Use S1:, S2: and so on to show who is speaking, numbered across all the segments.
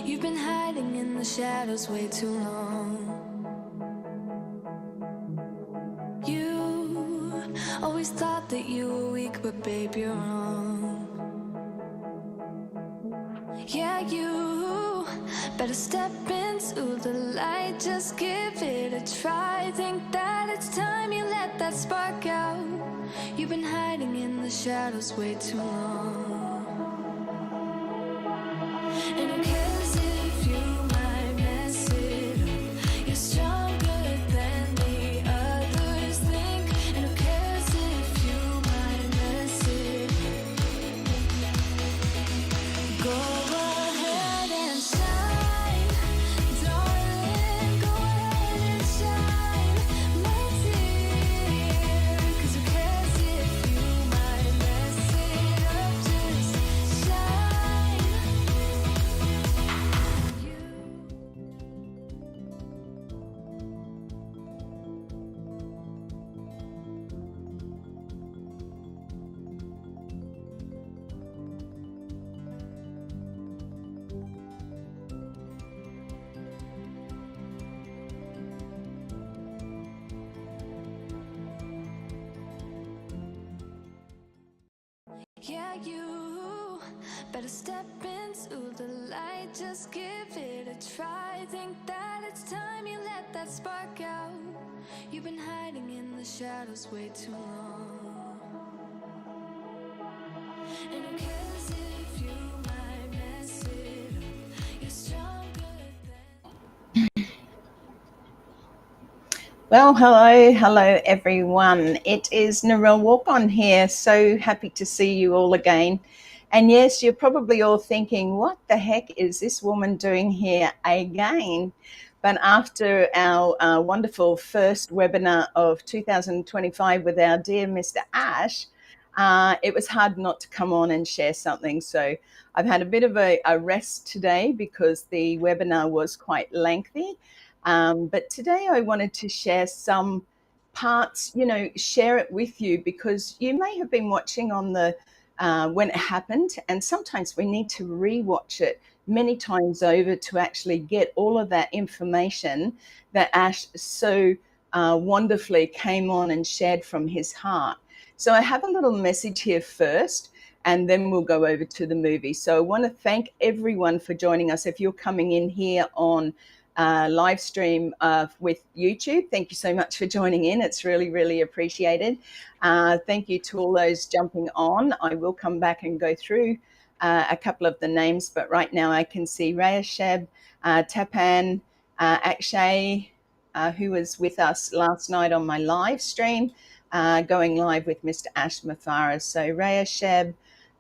S1: You've been hiding in the shadows way too long. You always thought that you were weak, but babe, you're wrong. Yeah, you better step into the light, just give it a try. Think that it's time you let that spark out. You've been hiding in the shadows way too long. And who cares if you might mess it up? You're stronger than the others think. And who cares if you might mess it up? Go ahead and shine, darling. Go ahead and shine, my dear. 'Cause who cares if you might mess it up? Just shine. Yeah, you better step into the light, just give it a try. Think that it's time you let that spark out. You've been hiding in the shadows way too long. And who cares if you might mess it up? You're stronger than...
S2: Well, hello everyone. It is Narelle Walk-On here. So happy to see you all again. And yes, you're probably all thinking, what the heck is this woman doing here again? But after our wonderful first webinar of 2025 with our dear Mr. Ash, it was hard not to come on and share something. So I've had a bit of a rest today because the webinar was quite lengthy. But today I wanted to share some parts, share it with you, because you may have been watching on the when it happened, and sometimes we need to re-watch it many times over to actually get all of that information that Ash so wonderfully came on and shared from his heart. So I have a little message here first, and then we'll go over to the movie. So I want to thank everyone for joining us. If you're coming in here on live stream with YouTube, thank you so much for joining in. It's really, really appreciated. Thank you to all those jumping on. I will come back and go through a couple of the names, but right now I can see 𝐅𝐢𝐫𝐬𝐭, Tapan, 𝐋𝐢𝐲, who was with us last night on my live stream, going live with Mr. Ash Mufareh. So 𝐅𝐢𝐫𝐬𝐭,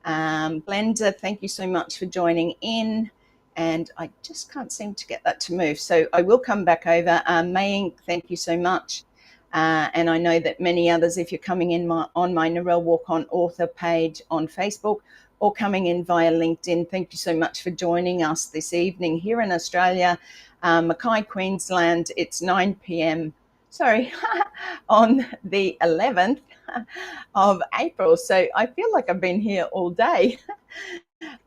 S2: Glenda, thank you so much for joining in. And I just can't seem to get that to move. So I will come back over. 𝐿𝐼𝐸, thank you so much. And I know that many others, if you're coming in on my Narelle Walk-On author page on Facebook or coming in via LinkedIn, thank you so much for joining us this evening here in Australia, Mackay, Queensland. It's 9 p.m. Sorry, on the 11th of April. So I feel like I've been here all day.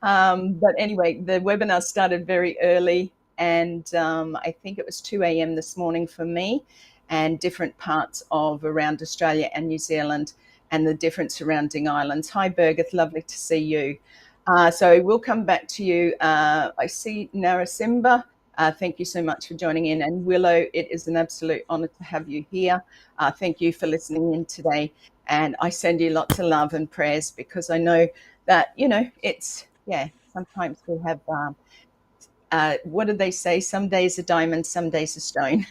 S2: But anyway, the webinar started very early, and I think it was 2 a.m. this morning for me, and different parts of around Australia and New Zealand and the different surrounding islands. Hi, Birgith, lovely to see you. So we'll come back to you. I see Narasimba. Thank you so much for joining in. And Willow, it is an absolute honor to have you here. Thank you for listening in today. And I send you lots of love and prayers, because I know that, it's, sometimes we have, what do they say? Some days a diamond, some days a stone.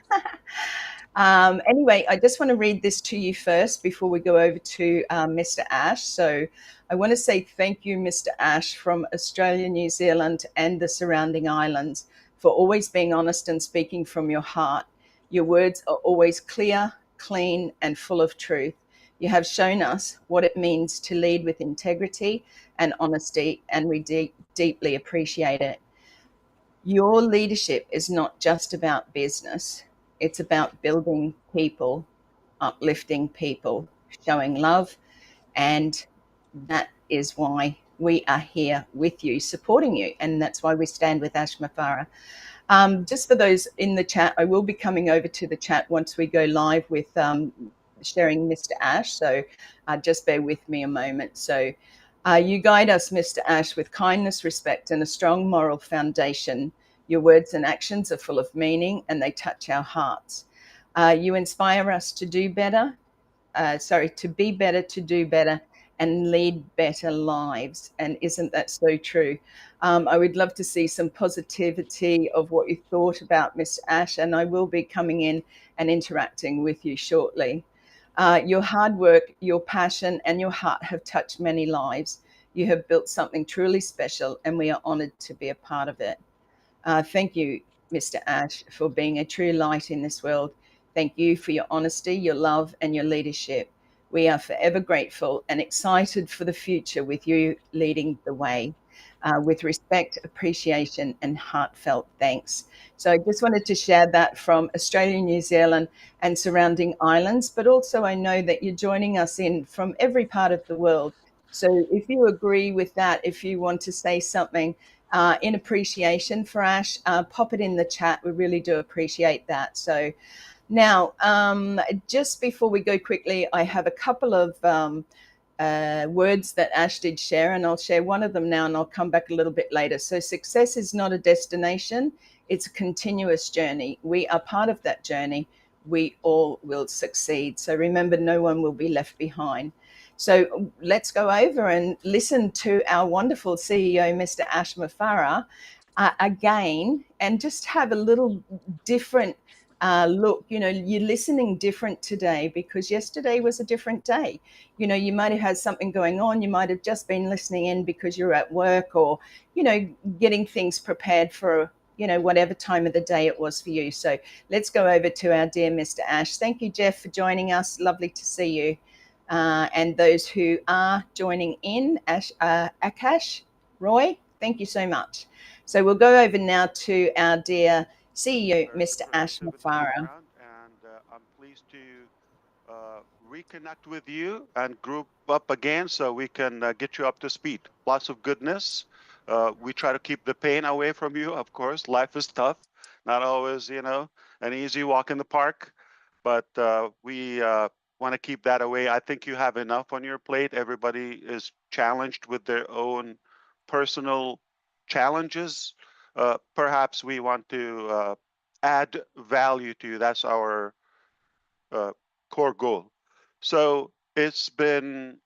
S2: Anyway, I just want to read this to you first before we go over to Mr. Ash. So I want to say thank you, Mr. Ash, from Australia, New Zealand, and the surrounding islands, for always being honest and speaking from your heart. Your words are always clear, clean, and full of truth. You have shown us what it means to lead with integrity and honesty, and we deeply appreciate it. Your leadership is not just about business. It's about building people, uplifting people, showing love, and that is why we are here with you, supporting you, and that's why we stand with Ash Mufareh. Just for those in the chat, I will be coming over to the chat once we go live with sharing Mr. Ash, so just bear with me a moment. So you guide us, Mr. Ash, with kindness, respect, and a strong moral foundation. Your words and actions are full of meaning, and they touch our hearts. You inspire us to do better, to be better, to do better, and lead better lives. And isn't that so true? I would love to see some positivity of what you thought about Mr. Ash, and I will be coming in and interacting with you shortly. Your hard work, your passion, and your heart have touched many lives. You have built something truly special, and we are honored to be a part of it. Thank you, Mr. Ash, for being a true light in this world. Thank you for your honesty, your love, and your leadership. We are forever grateful and excited for the future with you leading the way. With respect, appreciation, and heartfelt thanks. So I just wanted to share that from Australia, New Zealand, and surrounding islands, but also I know that you're joining us in from every part of the world. So if you agree with that, if you want to say something in appreciation for Ash, pop it in the chat. We really do appreciate that. So now, just before we go quickly, I have a couple of words that Ash did share, and I'll share one of them now, and I'll come back a little bit later. So success is not a destination. It's a continuous journey. We are part of that journey. We all will succeed. So remember, no one will be left behind. So let's go over and listen to our wonderful CEO, Mr. Ash Mufareh, again, and just have a little different look. You know, you're listening different today because yesterday was a different day. You know, you might have had something going on. You might have just been listening in because you're at work or, you know, getting things prepared for, you know, whatever time of the day it was for you. So let's go over to our dear Mr. Ash. Thank you, Jeff, for joining us. Lovely to see you. And those who are joining in, Akash, Roy, thank you so much. So we'll go over now to our dear CEO,
S3: There's a
S2: Mr.
S3: bit of
S2: Ash
S3: activity in the
S2: Mufareh.
S3: background, and I'm pleased to reconnect with you and group up again so we can get you up to speed. Lots of goodness. We try to keep the pain away from you, of course. Life is tough, not always, you know, an easy walk in the park, but we want to keep that away. I think you have enough on your plate. Everybody is challenged with their own personal challenges. Perhaps we want to add value to you. That's our uh, core goal. So it's been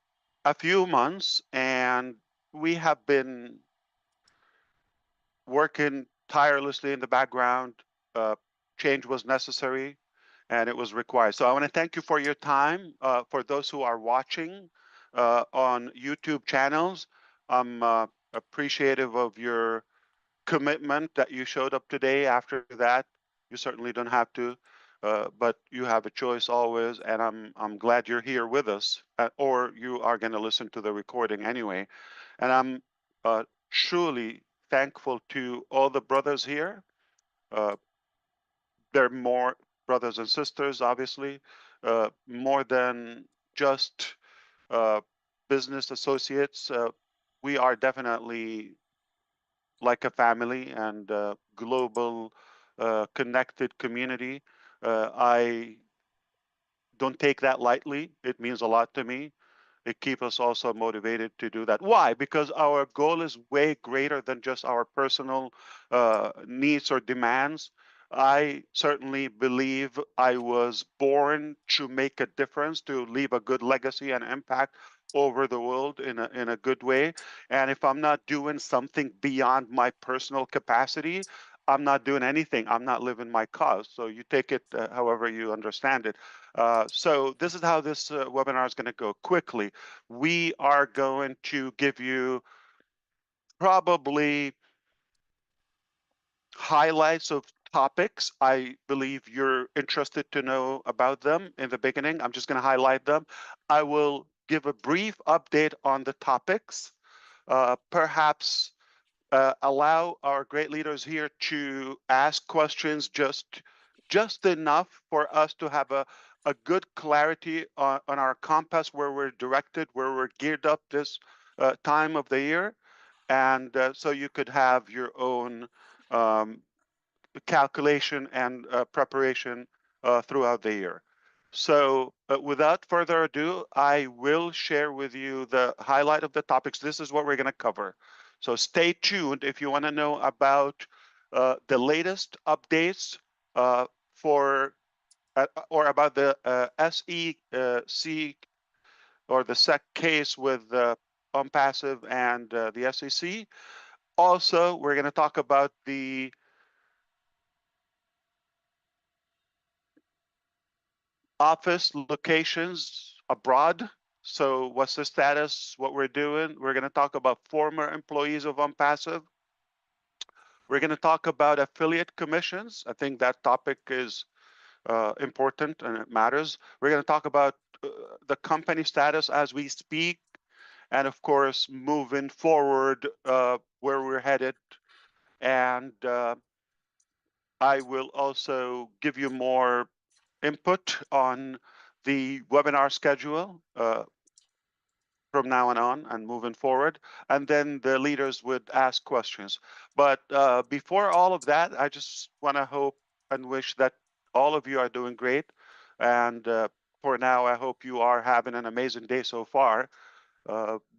S3: a few months, and we have been working tirelessly in the background. Change was necessary, and it was required. So I want to thank you for your time. For those who are watching on YouTube channels, I'm appreciative of your commitment that you showed up today. After that, you certainly don't have to, but you have a choice always, and I'm glad you're here with us, or you are going to listen to the recording anyway. And I'm truly thankful to all the brothers here. Uh, they're more brothers and sisters, obviously, more than just uh, business associates. We are definitely like a family and a global connected community. I don't take that lightly. It means a lot to me. It keeps us also motivated to do that. Why? Because our goal is way greater than just our personal needs or demands. I certainly believe I was born to make a difference, to leave a good legacy and impact over the world in a good way. And if I'm not doing something beyond my personal capacity, I'm not doing anything. I'm not living my cause. So you take it however you understand it. So this is how this webinar is going to go quickly. We are going to give you probably highlights of topics. I believe you're interested to know about them in the beginning. I'm just going to highlight them. I will give a brief update on the topics. Perhaps allow our great leaders here to ask questions just enough for us to have a good clarity on our compass, where we're directed, where we're geared up this time of the year. And so you could have your own calculation and preparation throughout the year. So without further ado, I will share with you the highlight of the topics. This is what we're going to cover. So stay tuned if you want to know about the latest updates for or about the SEC or the SEC case with ONPASSIVE and the SEC. Also, we're going to talk about the office locations abroad. So what's the status, what we're doing? We're going to talk about former employees of ONPASSIVE. We're going to talk about affiliate commissions. I think that topic is important and it matters. We're going to talk about the company status as we speak, and of course, moving forward, where we're headed. And I will also give you more input on the webinar schedule from now on and moving forward. And then the leaders would ask questions. But before all of that, I just want to hope and wish that all of you are doing great. And for now, I hope you are having an amazing day so far.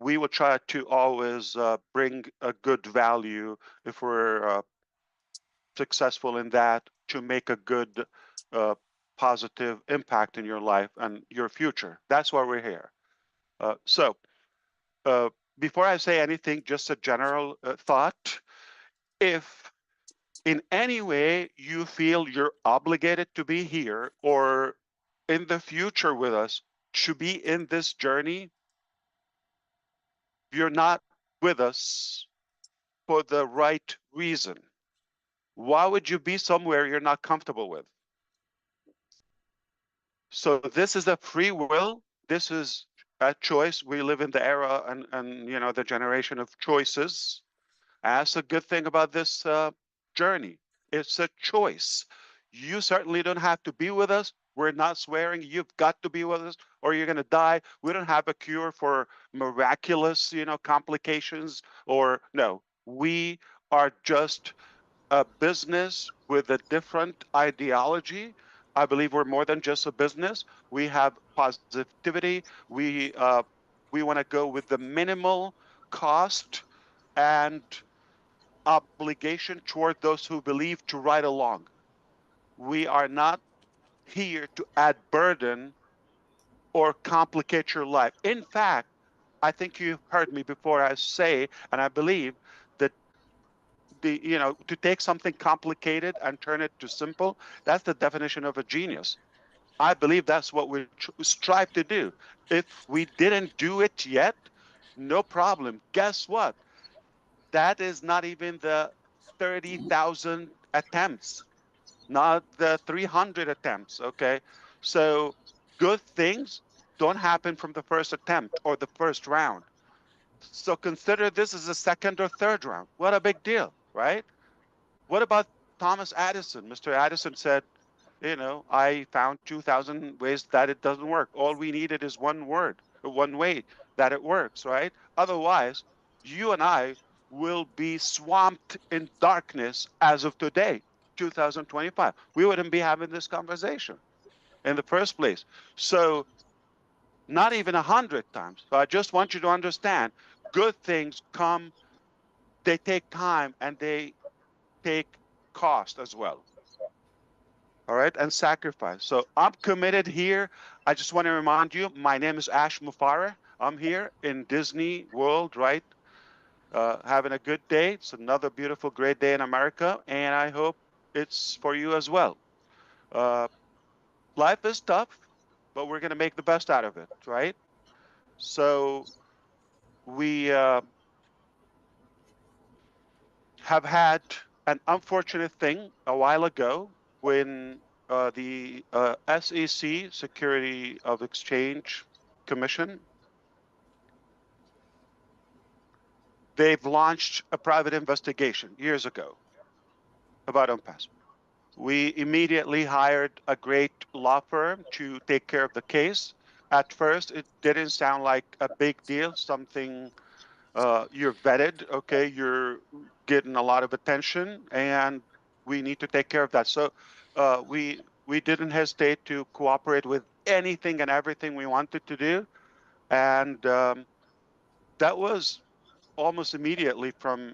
S3: We will try to always bring a good value if we're successful in that, to make a good positive impact in your life and your future. That's why we're here. So before I say anything, just a general thought. If in any way you feel you're obligated to be here or in the future with us, to be in this journey, you're not with us for the right reason. Why would you be somewhere you're not comfortable with? So this is a free will. This is a choice. We live in the era and you know, the generation of choices. That's a good thing about this journey. It's a choice. You certainly don't have to be with us. We're not swearing you've got to be with us or you're going to die. We don't have a cure for miraculous, you know, complications, or no. We are just a business with a different ideology. I believe we're more than just a business. We have positivity. We want to go with the minimal cost and obligation toward those who believe to ride along. We are not here to add burden or complicate your life. In fact, I think you've heard me before I say, and I believe that to take something complicated and turn it to simple, that's the definition of a genius. I believe that's what we strive to do. If we didn't do it yet, no problem. Guess what? That is not even the 30,000 attempts, not the 300 attempts, okay? So good things don't happen from the first attempt or the first round. So consider this as a second or third round. What a big deal, right? What about Thomas Edison? Mr. Edison said, I found 2,000 ways that it doesn't work. All we needed is one way that it works, right? Otherwise, you and I will be swamped in darkness as of today, 2025. We wouldn't be having this conversation in the first place. So not even 100 times. So I just want you to understand, good things come, they take time, and they take cost as well. All right, and sacrifice. So I'm committed here. I just want to remind you, my name is Mufareh. I'm here in Disney World, right? Having a good day. It's another beautiful, great day in America, and I hope it's for you as well. Life is tough, but we're going to make the best out of it, right? So we have had an unfortunate thing a while ago when the SEC, Security of Exchange Commission, they've launched a private investigation years ago about ONPASSIVE. We immediately hired a great law firm to take care of the case. At first, it didn't sound like a big deal, something you're vetted, okay, you're getting a lot of attention, and we need to take care of that. So we didn't hesitate to cooperate with anything and everything we wanted to do, and that was almost immediately from,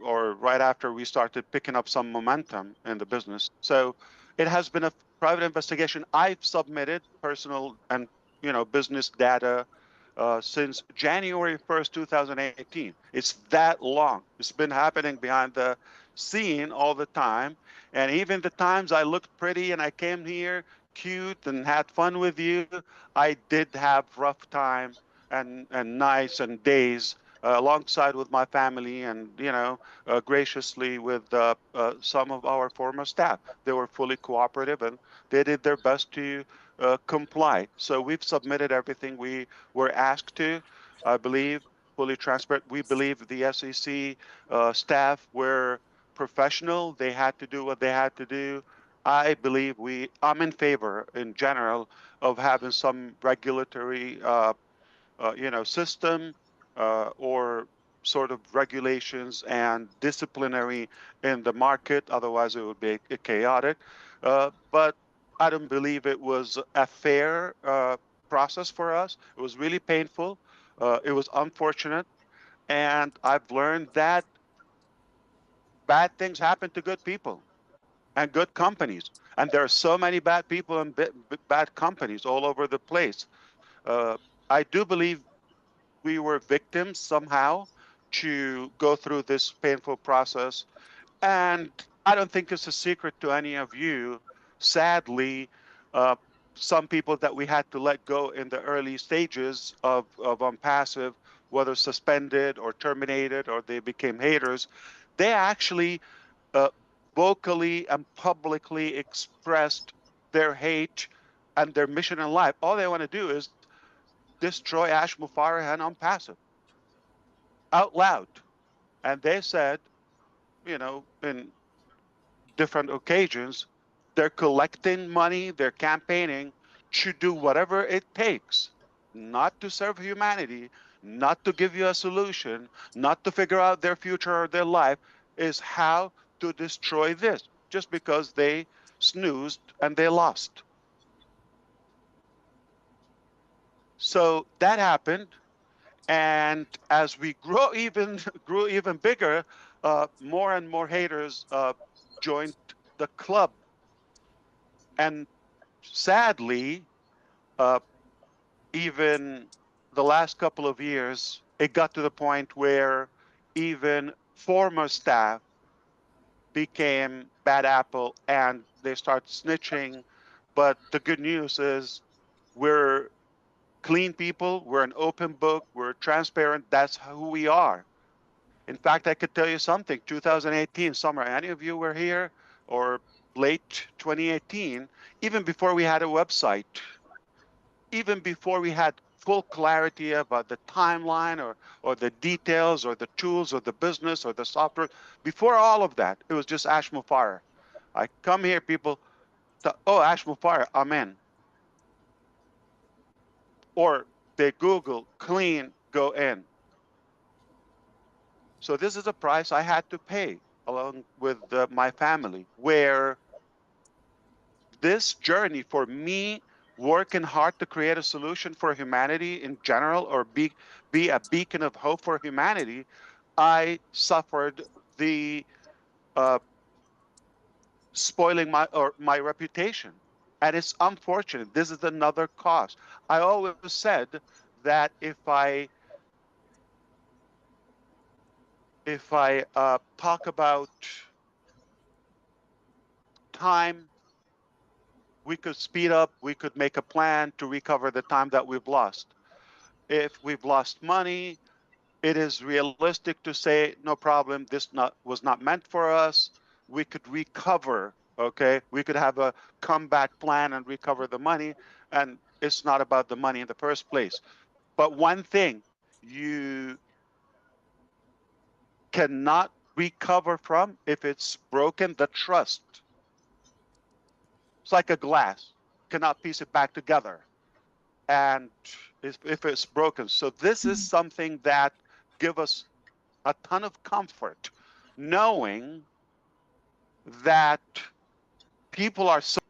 S3: or right after we started picking up some momentum in the business. So it has been a private investigation. I've submitted personal and business data since January 1st, 2018. It's that long. It's been happening behind the scene all the time. And even the times I looked pretty and I came here cute and had fun with you, I did have rough time and nights and days alongside with my family and graciously with some of our former staff. They were fully cooperative and they did their best to comply. So we've submitted everything we were asked to. I believe fully transparent. We believe the SEC staff were professional. They had to do what they had to do. I believe I'm in favor in general of having some regulatory system or sort of regulations and disciplinary in the market. Otherwise, it would be chaotic. But I don't believe it was a fair process for us. It was really painful. It was unfortunate. And I've learned that bad things happen to good people and good companies. And there are so many bad people and bad companies all over the place. I do believe we were victims somehow to go through this painful process. And I don't think it's a secret to any of you. Sadly, uh, some people that we had to let go in the early stages of ONPASSIVE, whether suspended or terminated or they became haters, they actually uh, vocally and publicly expressed their hate and their mission in life. All they want to do is destroy Mufareh and ONPASSIVE out loud. And they said, in different occasions, they're collecting money, they're campaigning to do whatever it takes, not to serve humanity, not to give you a solution, not to figure out their future or their life, is how to destroy this, just because they snoozed and they lost. So that happened. And as we grew even bigger, more and more haters joined the club. And sadly, uh, even the last couple of years, it got to the point where even former staff became bad apple and they start snitching. But the good news is we're clean people. We're an open book. We're transparent. That's who we are. In fact, I could tell you something. 2018 summer, any of you were here, or late 2018, even before we had a website, even before we had full clarity about the timeline or the details or the tools or the business or the software, before all of that, it was just Mufareh. I come here, people, oh, Mufareh, I'm in. Or they Google clean, go in. So this is a price I had to pay along with my family, where this journey for me working hard to create a solution for humanity in general, or be a beacon of hope for humanity, I suffered the uh, spoiling my reputation. And it's unfortunate. This is another cost. I always said that if I talk about time, we could speed up, we could make a plan to recover the time that we've lost. If we've lost money, it is realistic to say, no problem, this was not meant for us. We could recover, okay? We could have a comeback plan and recover the money. And it's not about the money in the first place. But one thing you cannot recover from, if it's broken, the trust. It's like a glass, cannot piece it back together, and if it's broken. So this is something that gives us a ton of comfort, knowing that people are so.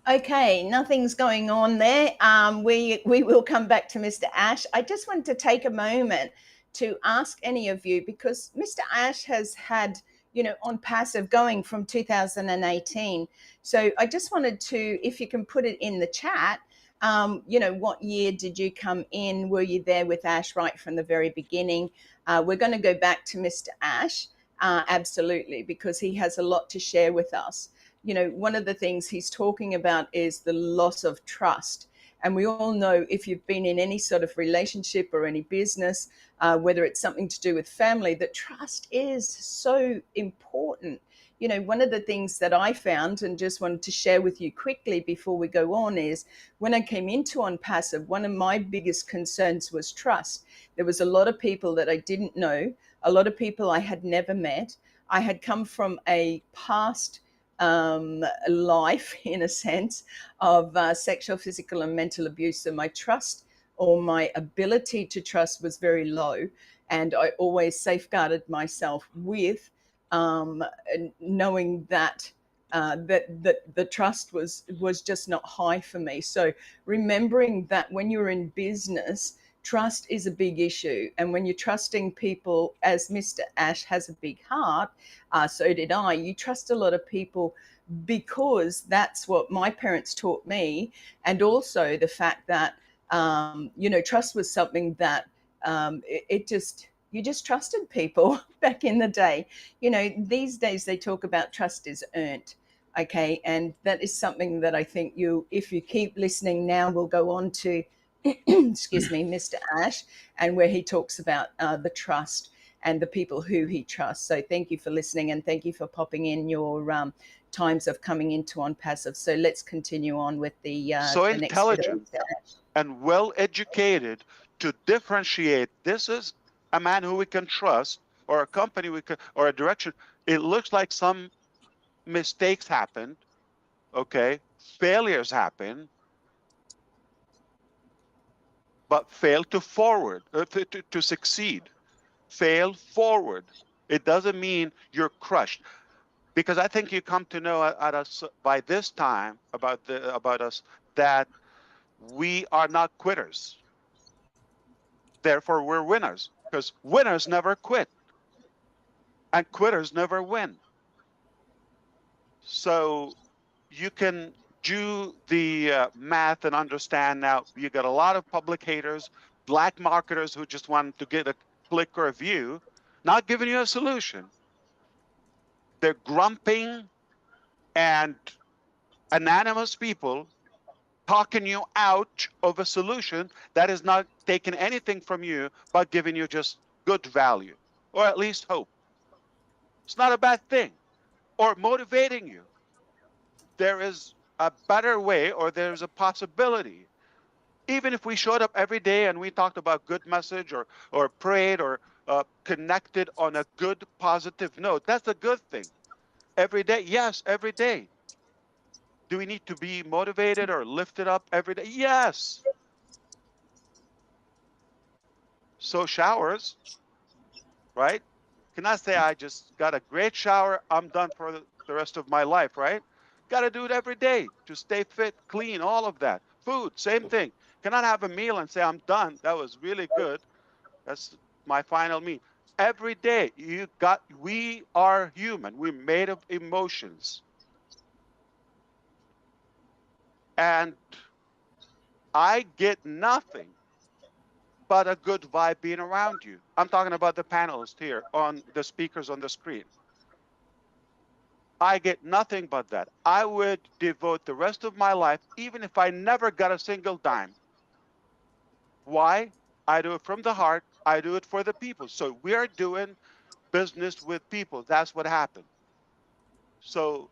S2: Okay, nothing's going on there. We will come back to Mr. Ash. I just wanted to take a moment to ask any of you, because Mr. Ash has had, on passive going from 2018. So I just wanted to, if you can put it in the chat, what year did you come in? Were you there with Ash right from the very beginning? We're going to go back to Mr. Ash, absolutely, because he has a lot to share with us. One of the things he's talking about is the loss of trust. And we all know, if you've been in any sort of relationship or any business, whether it's something to do with family, that trust is so important. One of the things that I found, and just wanted to share with you quickly before we go on, is when I came into ONPASSIVE, one of my biggest concerns was trust. There was a lot of people that I didn't know, a lot of people I had never met. I had come from a past life, in a sense, of sexual, physical, and mental abuse. So my trust, or my ability to trust, was very low. And I always safeguarded myself with knowing that the trust was just not high for me. So remembering that when you're in business, trust is a big issue. And when you're trusting people, as Mr. Ash has a big heart, so did I, you trust a lot of people because that's what my parents taught me. And also the fact that, trust was something that you just trusted people back in the day. These days they talk about trust is earned. Okay. And that is something that I think if you keep listening now, we'll go on to, excuse me, Mr. Ash, and where he talks about the trust and the people who he trusts. So thank you for listening, and thank you for popping in your times of coming into ONPASSIVE. So let's continue on with the
S3: So
S2: the
S3: intelligent and well educated to differentiate. This is a man who we can trust, or a company we can, or a direction. It looks like some mistakes happened, okay, failures happen, but fail to forward, to succeed. Fail forward. It doesn't mean you're crushed, because I think you come to know at us by this time about us that we are not quitters. Therefore, we're winners, because winners never quit and quitters never win. So you can do the math and understand now. You got a lot of public haters, black marketers who just want to get a click or a view, not giving you a solution. They're grumping and anonymous people talking you out of a solution that is not taking anything from you, but giving you just good value, or at least hope. It's not a bad thing. Or motivating you. There is a better way, or there's a possibility. Even if we showed up every day and we talked about good message, or prayed, or connected on a good, positive note, that's a good thing. Every day, yes, every day. Do we need to be motivated or lifted up every day? Yes. So showers, right? Cannot say I just got a great shower, I'm done for the rest of my life, right? Got to do it every day to stay fit, clean, all of that. Food, same thing. Cannot have a meal and say I'm done. That was really good. That's my final meal. Every day we are human. We're made of emotions. And I get nothing but a good vibe being around you. I'm talking about the panelists here, on the speakers on the screen. I get nothing but that. I would devote the rest of my life, even if I never got a single dime. Why? I do it from the heart. I do it for the people. So we are doing business with people. That's what happened. So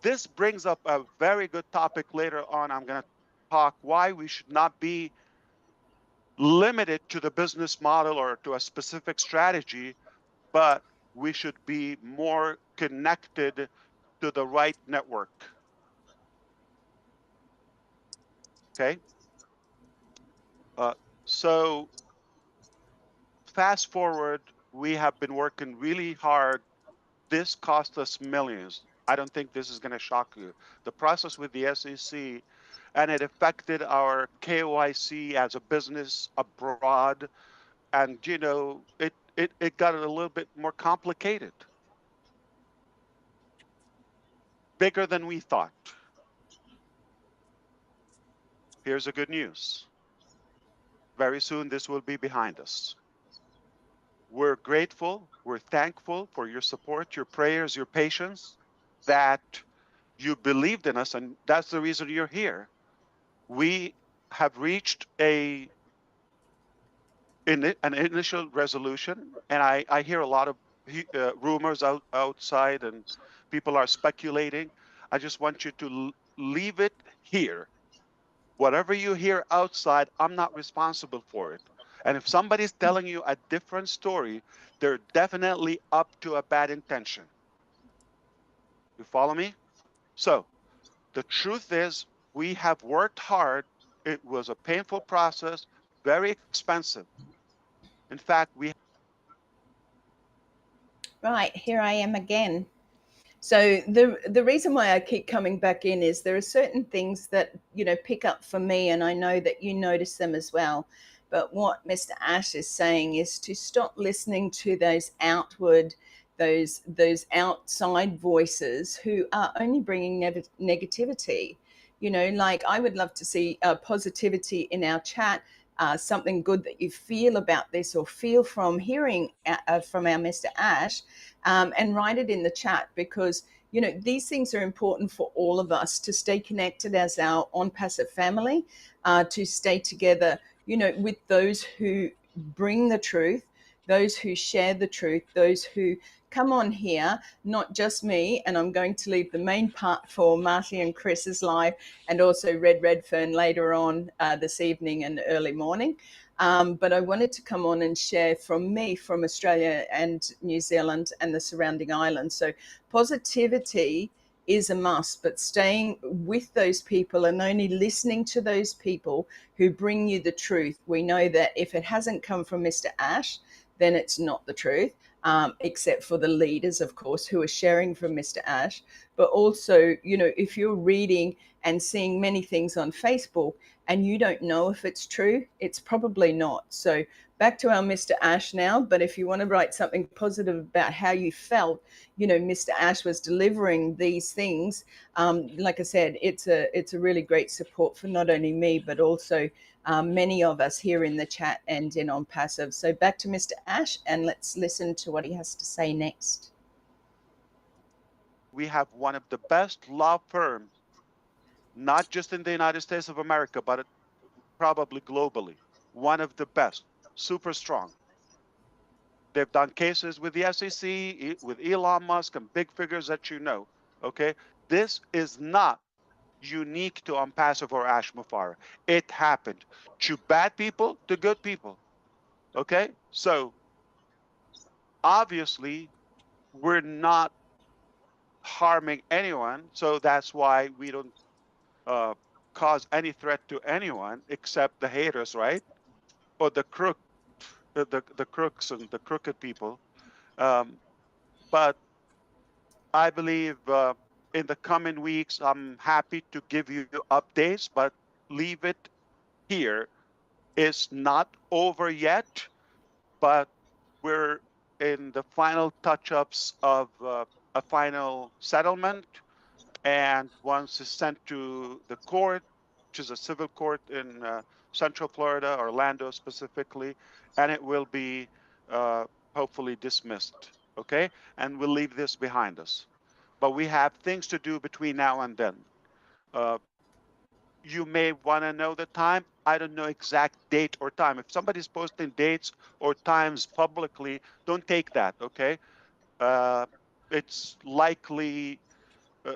S3: this brings up a very good topic later on. I'm going to talk why we should not be limited to the business model or to a specific strategy, but we should be more connected to the right network. Okay. So fast forward, we have been working really hard. This cost us millions. I don't think this is going to shock you. The process with the SEC, and it affected our KYC as a business abroad. And, you know, it got a little bit more complicated, bigger than we thought. Here's the good news. Very soon, this will be behind us. We're grateful, we're thankful for your support, your prayers, your patience, that you believed in us, and that's the reason you're here. We have reached an initial resolution, and I hear a lot of rumors outside, and people are speculating. I just want you to leave it here. Whatever you hear outside, I'm not responsible for it. And if somebody's telling you a different story, they're definitely up to a bad intention. You follow me? So the truth is, we have worked hard. It was a painful process, very expensive. In fact,
S2: Right, here I am again. So the reason why I keep coming back in is there are certain things that, you know, pick up for me, and I know that you notice them as well. But what Mr. Ash is saying is to stop listening to those outward, those outside voices who are only bringing negativity. You know, like I would love to see positivity in our chat, something good that you feel about this or feel from hearing from our Mr. Ash, and write it in the chat, because you know these things are important for all of us to stay connected as our ONPASSIVE family, to stay together, you know, with those who bring the truth, those who share the truth, those who come on here, not just me. And I'm going to leave the main part for Marty and Chris's live, and also Red Redfern later on this evening and early morning. But I wanted to come on and share from me, from Australia and New Zealand and the surrounding islands. So positivity is a must, but staying with those people and only listening to those people who bring you the truth. We know that if it hasn't come from Mr. Ash, then it's not the truth, except for the leaders, of course, who are sharing from Mr. Ash. But also, you know, if you're reading and seeing many things on Facebook and you don't know if it's true, it's probably not. So back to our Mr. Ash now. But if you want to write something positive about how you felt, you know, Mr. Ash was delivering these things. Like I said, it's a really great support for not only me, but also many of us here in the chat and in ONPASSIVE. So back to Mr. Ash, and let's listen to what he has to say next.
S3: we have one of the best law firms, not just in the United States of America, but probably globally. One of the best, super strong. They've done cases with the SEC, with Elon Musk, and big figures that you know. Okay, this is not unique to ONPASSIVE or Ash Mufareh. It happened to bad people, to good people. Okay, so obviously we're not harming anyone, so that's why we don't cause any threat to anyone except the haters, right? Or the crooks and the crooked people. But I believe in the coming weeks, I'm happy to give you updates, but leave it here. It's not over yet, but we're in the final touch-ups of a final settlement. And once it's sent to the court, which is a civil court in Central Florida, Orlando specifically, and it will be hopefully dismissed, okay? And we'll leave this behind us. But we have things to do between now and then. You may want to know the time. I don't know exact date or time. If somebody's posting dates or times publicly, don't take that, okay? It's likely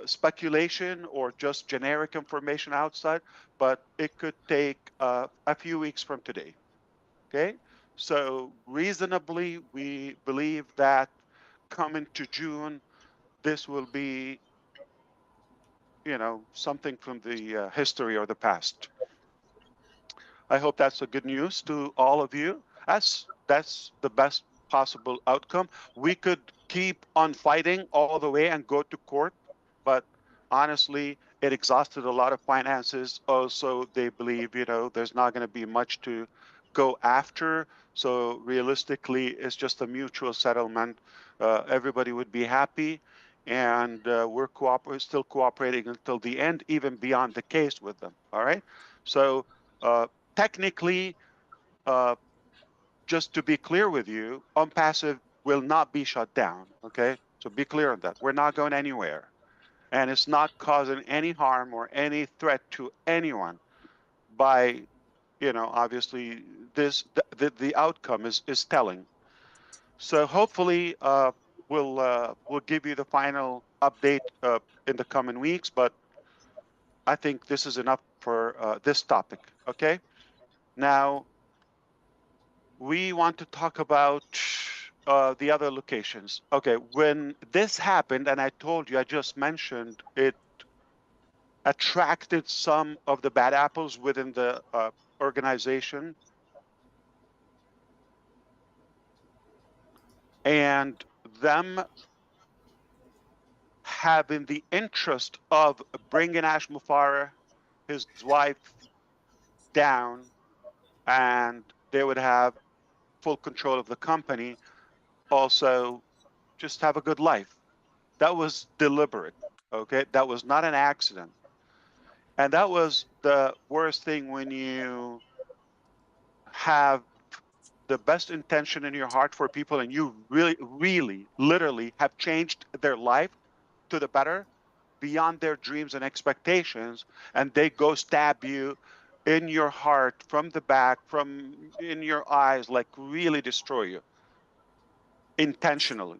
S3: speculation or just generic information outside, but it could take a few weeks from today. Okay, so reasonably, we believe that coming to June, this will be, something from the history or the past. I hope that's a good news to all of you. That's the best possible outcome. We could keep on fighting all the way and go to court, but honestly, it exhausted a lot of finances. Also, they believe, there's not going to be much to go after. So realistically, it's just a mutual settlement. Everybody would be happy, and we're still cooperating until the end, even beyond the case with them. All right. So technically, uh, just to be clear with you, ONPASSIVE will not be shut down. Okay. So be clear on that. We're not going anywhere, and it's not causing any harm or any threat to anyone by, obviously the outcome is telling. So hopefully we'll give you the final update in the coming weeks, but I think this is enough for this topic. Okay. Now we want to talk about the other locations. Okay, when this happened, and I told you, I just mentioned, it attracted some of the bad apples within the organization, and them having the interest of bringing Ash Mufareh, his wife, down, and they would have full control of the company, also just have a good life. That was deliberate, okay? That was not an accident. And that was the worst thing, when you have the best intention in your heart for people and you really, really, literally have changed their life to the better beyond their dreams and expectations, and they go stab you in your heart from the back, from in your eyes, like really destroy you intentionally.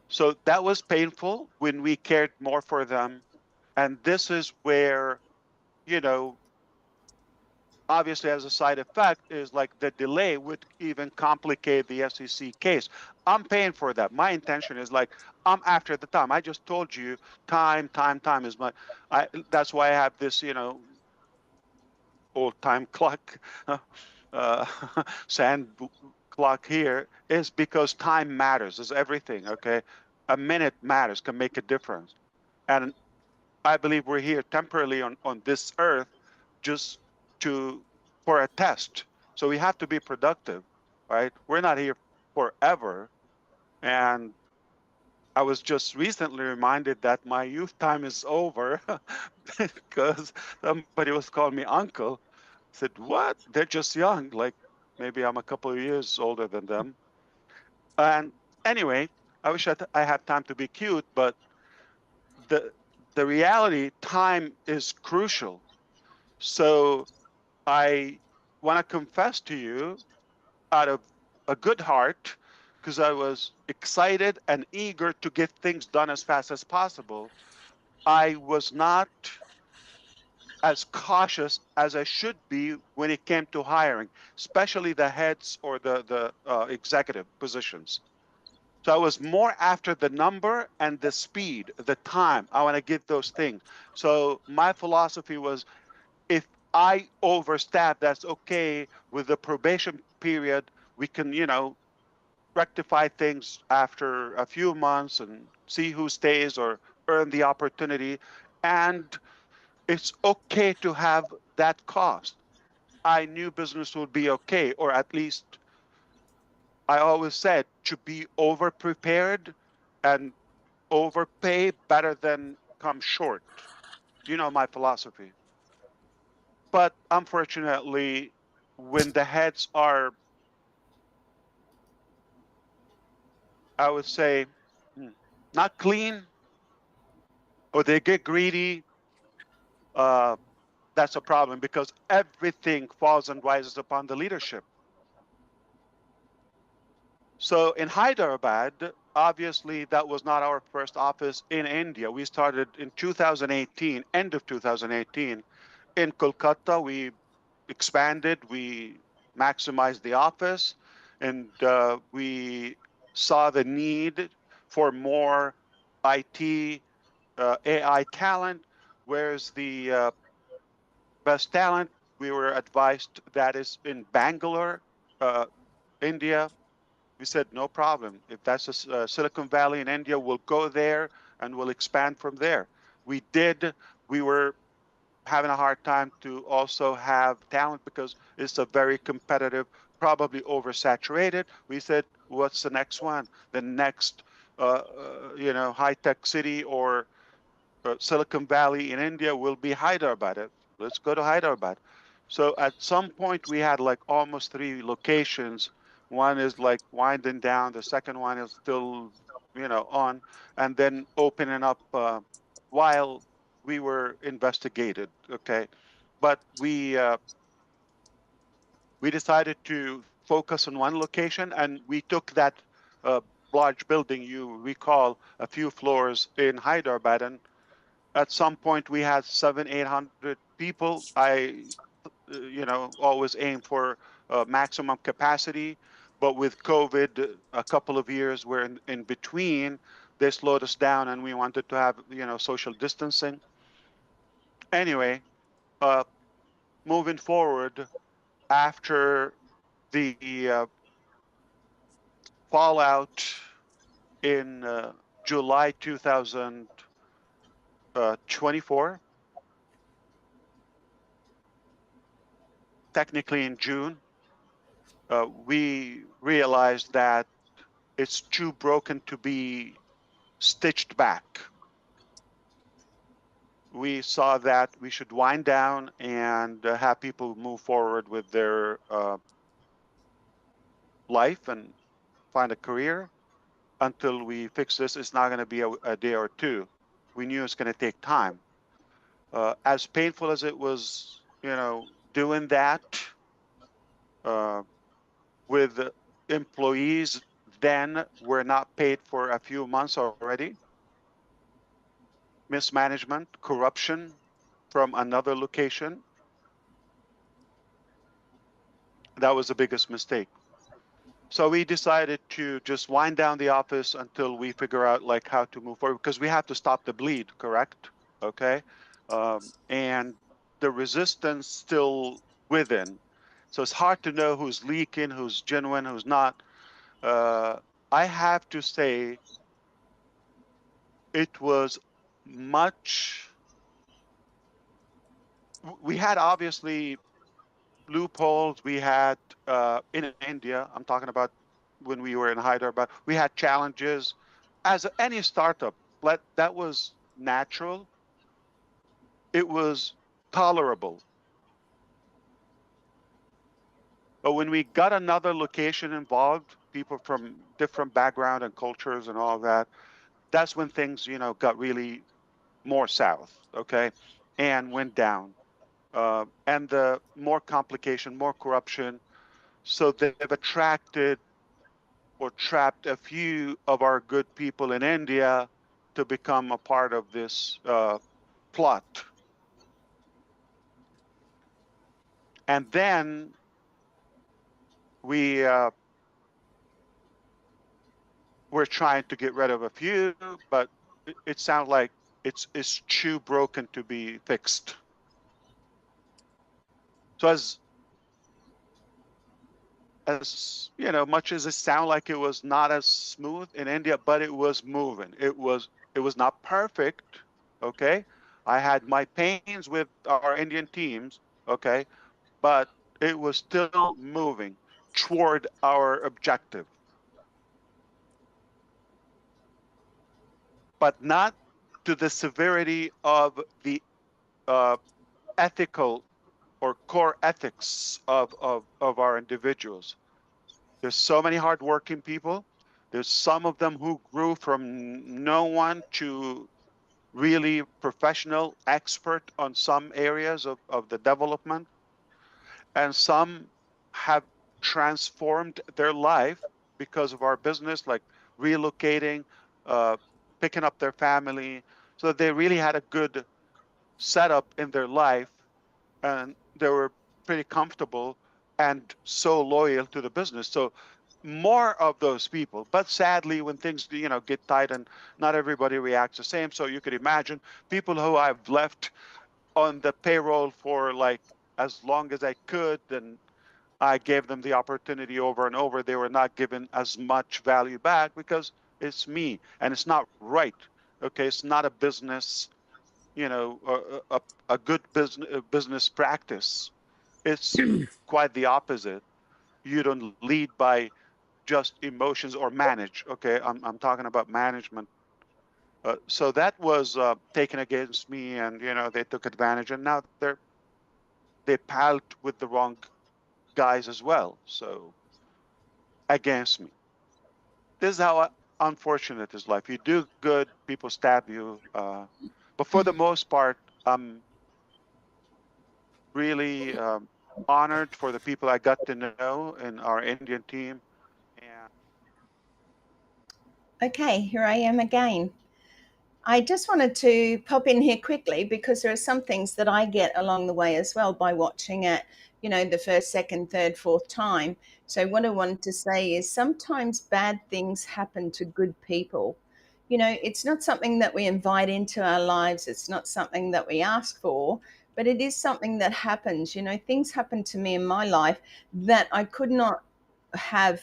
S3: So that was painful when we cared more for them. And this is where, you know, obviously as a side effect is like the delay would even complicate the SEC case. I'm paying for that. My intention is like, I'm after the time. I just told you time is my, that's why I have this, old time clock, uh, sand clock here, is because time matters, is everything, okay? A minute matters, can make a difference. And I believe we're here temporarily on this earth just for a test. So we have to be productive, right? We're not here forever. And I was just recently reminded that my youth time is over because somebody was calling me uncle. I said, what? They're just young. Like maybe I'm a couple of years older than them. And anyway, I wish I had time to be cute, but the the reality, time is crucial. So I want to confess to you out of a good heart, because I was excited and eager to get things done as fast as possible. I was not as cautious as I should be when it came to hiring, especially the heads or the executive positions. So I was more after the number and the speed, the time. I want to give those things. So my philosophy was, if I overstep, that's okay. With the probation period, we can, rectify things after a few months and see who stays or earn the opportunity. And it's okay to have that cost. I knew business would be okay, or at least I always said to be over prepared and overpay better than come short. You know my philosophy. But unfortunately, when the heads are, I would say, not clean, or they get greedy, uh, that's a problem, because everything falls and rises upon the leadership. So in Hyderabad, obviously that was not our first office in India. We started in 2018, end of 2018. In Kolkata, we expanded, we maximized the office, and we saw the need for more IT, AI talent. Where's the best talent? We were advised that is in Bangalore, India. We said, no problem. If that's Silicon Valley in India, we'll go there and we'll expand from there. We did. We were having a hard time to also have talent because it's a very competitive, probably oversaturated. We said, what's the next one? The next, high-tech city or Silicon Valley in India will be Hyderabad. Let's go to Hyderabad. So at some point we had like almost 3 locations. One is like winding down. The second one is still, on, and then opening up while we were investigated. Okay, but we decided to focus on one location, and we took that large building you recall a few floors in Hyderabad, and at some point we had 700-800 people. I always aim for maximum capacity, but with COVID a couple of years where in between they slowed us down and we wanted to have social distancing. Anyway, moving forward after the fallout in July 2024, technically in June, we realized that it's too broken to be stitched back. We saw that we should wind down and have people move forward with their life and find a career until we fix this. It's not going to be a day or two. We knew it's going to take time. As painful as it was, doing that with employees then were not paid for a few months already. Mismanagement, corruption from another location. That was the biggest mistake. So we decided to just wind down the office until we figure out like how to move forward, because we have to stop the bleed, correct? Okay. And the resistance still within. So it's hard to know who's leaking, who's genuine, who's not. I have to say it was much, we had obviously loopholes. We had in India, I'm talking about when we were in Hyderabad, we had challenges as any startup. That was natural. It was tolerable. But when we got another location involved, people from different background and cultures and all that, that's when things, got really more south, okay, and went down. And the more complication, more corruption. So they've attracted or trapped a few of our good people in India to become a part of this plot. And then we're trying to get rid of a few, but it sounds like it's too broken to be fixed. So as much as it sounded like it was not as smooth in India, but it was moving. It was not perfect, okay? I had my pains with our Indian teams, okay? But it was still moving toward our objective. But not to the severity of the ethical or core ethics of our individuals. There's so many hardworking people. There's some of them who grew from no one to really professional expert on some areas of the development. And some have transformed their life because of our business, like relocating, picking up their family. So they really had a good setup in their life and they were pretty comfortable and so loyal to the business. So more of those people. But sadly, when things get tight and not everybody reacts the same, so you could imagine people who I've left on the payroll for like as long as I could, and I gave them the opportunity over and over. They were not given as much value back because it's me, and it's not right. Okay, it's not a business, a good business practice. It's quite the opposite. You don't lead by just emotions or manage. Okay, I'm talking about management. So that was taken against me, and they took advantage, and now they palled with the wrong guys as well. So against me. This is how unfortunate is life. You do good, people stab you. But for the most part, I'm really honored for the people I got to know in our Indian team. And
S2: Okay, here I am again. I just wanted to pop in here quickly because there are some things that I get along the way as well by watching it, the first, second, third, fourth time. So what I wanted to say is sometimes bad things happen to good people. It's not something that we invite into our lives. It's not something that we ask for, but it is something that happens. Things happen to me in my life that I could not have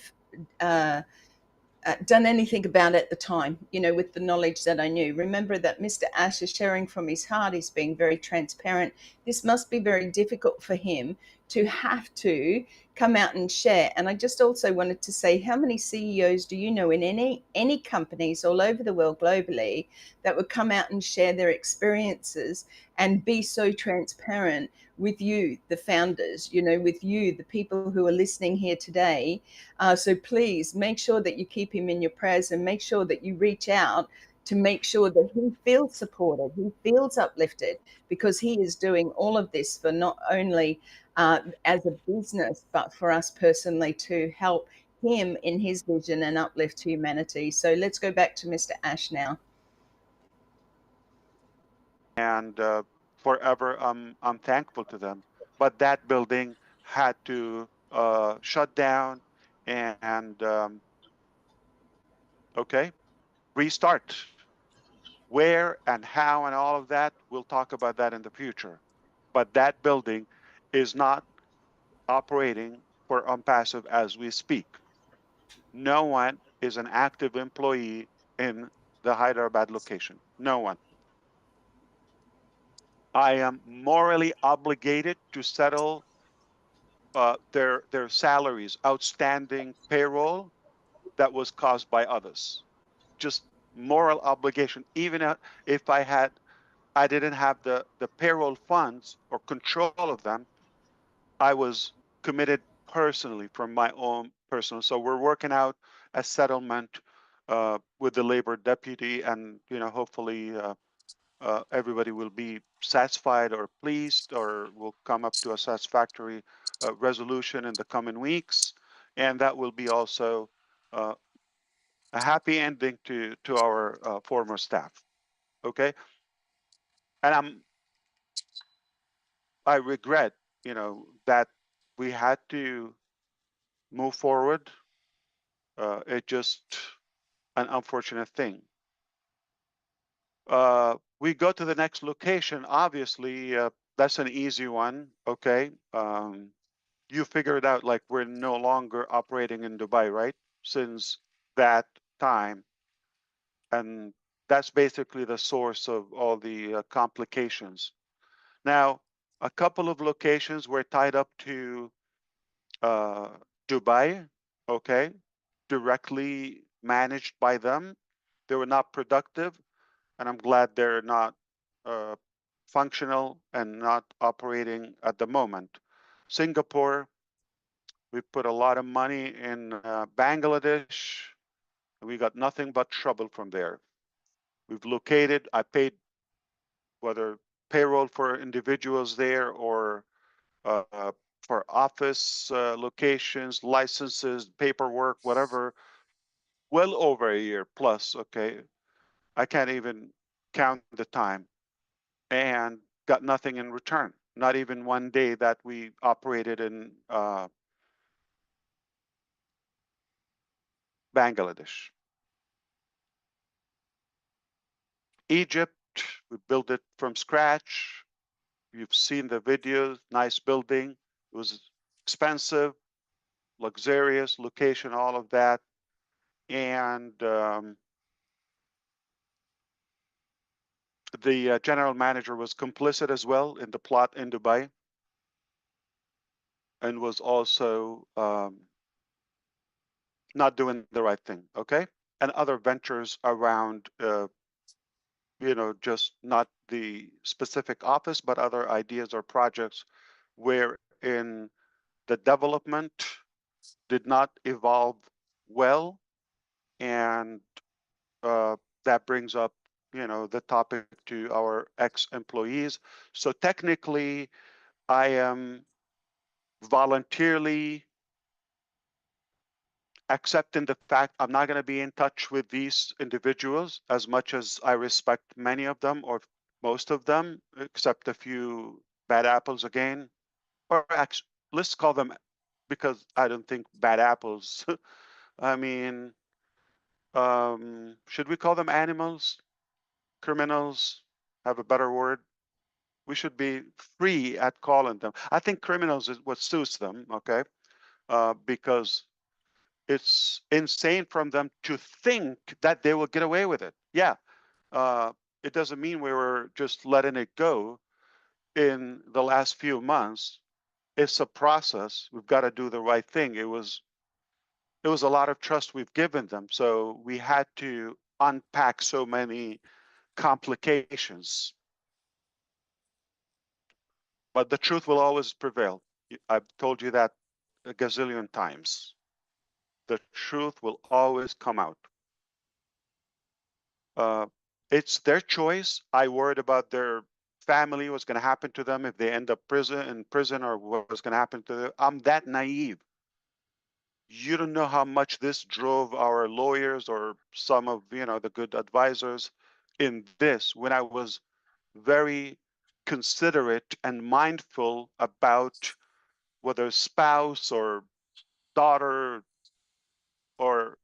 S2: done anything about it at the time, with the knowledge that I knew. Remember that Mr. Ash is sharing from his heart. He's being very transparent. This must be very difficult for him to have to come out and share. And I just also wanted to say, how many CEOs do you know in any companies all over the world globally that would come out and share their experiences and be so transparent with you, the founders, with you, the people who are listening here today? So please make sure that you keep him in your prayers and make sure that you reach out to make sure that he feels supported, he feels uplifted, because he is doing all of this for not only as a business, but for us personally to help him in his vision and uplift humanity. So let's go back to Mr. Ash now.
S3: and forever, I'm thankful to them. But that building had to shut down and okay, restart. Where and how and all of that, we'll talk about that in the future. But that building is not operating for ONPASSIVE as we speak. No one is an active employee in the Hyderabad location. No one. I am morally obligated to settle their salaries, outstanding payroll that was caused by others. Just moral obligation. Even if I didn't have the payroll funds or control of them, I was committed personally from my own personal. So we're working out a settlement with the labor deputy, and hopefully everybody will be satisfied or pleased, or will come up to a satisfactory resolution in the coming weeks, and that will be also uh, a happy ending to our former staff. Okay, and I regret, that we had to move forward. It just an unfortunate thing. We go to the next location. Obviously, that's an easy one. Okay. You figured out like we're no longer operating in Dubai, right? Since that time. And that's basically the source of all the complications. Now, a couple of locations were tied up to uh, Dubai, okay, directly managed by them. They were not productive, and I'm glad they're not uh, functional and not operating at the moment. Singapore, we put a lot of money in Bangladesh. We got nothing but trouble from there. We've located, I paid whether payroll for individuals there or uh, for office locations, licenses, paperwork, whatever, well over a year plus. Okay, I can't even count the time, and got nothing in return. Not even one day that we operated in Bangladesh. Egypt, we built it from scratch. You've seen the videos, nice building. It was expensive, luxurious location, all of that. And the general manager was complicit as well in the plot in Dubai, and was also not doing the right thing, okay? And other ventures around, just not the specific office, but other ideas or projects wherein the development did not evolve well. And that brings up, the topic to our ex-employees. So technically, I am voluntarily accepting the fact I'm not going to be in touch with these individuals, as much as I respect many of them or most of them, except a few bad apples again. Or actually, let's call them, because I don't think bad apples. I mean, should we call them animals? Criminals? Have a better word? We should be free at calling them. I think criminals is what suits them, okay? Because it's insane from them to think that they will get away with it. Yeah, it doesn't mean we were just letting it go in the last few months. It's a process. We've got to do the right thing. It was a lot of trust we've given them, so we had to unpack so many complications. But the truth will always prevail. I've told you that a gazillion times. The truth will always come out. It's their choice. I worried about their family, what's going to happen to them if they end up in prison, or what's going to happen to them. I'm that naive. You don't know how much this drove our lawyers or some of the good advisors in this, when I was very considerate and mindful about whether spouse or daughter or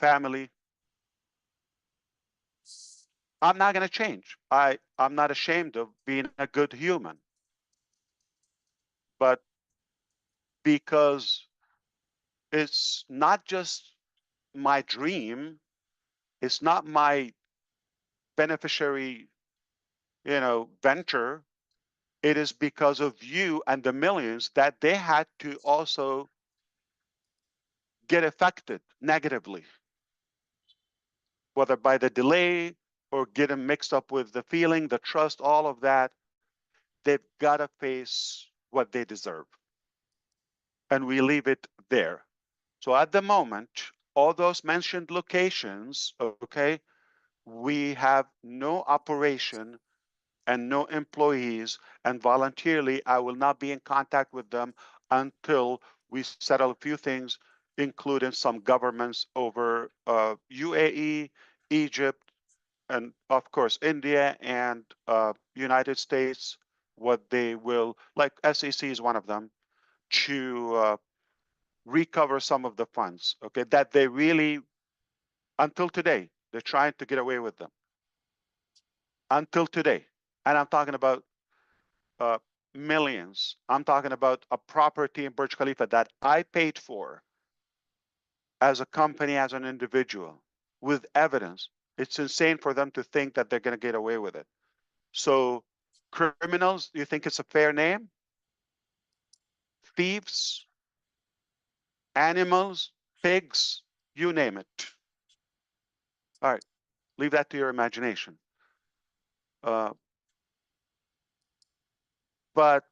S3: family. I'm not going to change. I'm not ashamed of being a good human. But because it's not just my dream, it's not my beneficiary, venture. It is because of you and the millions that they had to also get affected negatively, whether by the delay or getting mixed up with the feeling, the trust, all of that. They've got to face what they deserve. And we leave it there. So at the moment, all those mentioned locations, okay, we have no operation and no employees, and voluntarily, I will not be in contact with them until we settle a few things, including some governments over UAE, Egypt, and of course, India and United States, what they will, like SEC is one of them, to recover some of the funds, okay, that they really, until today, they're trying to get away with them. Until today. And I'm talking about millions. I'm talking about a property in Burj Khalifa that I paid for as a company, as an individual, with evidence. It's insane for them to think that they're going to get away with it. So criminals, you think it's a fair name? Thieves, animals, pigs, you name it. All right, leave that to your imagination. But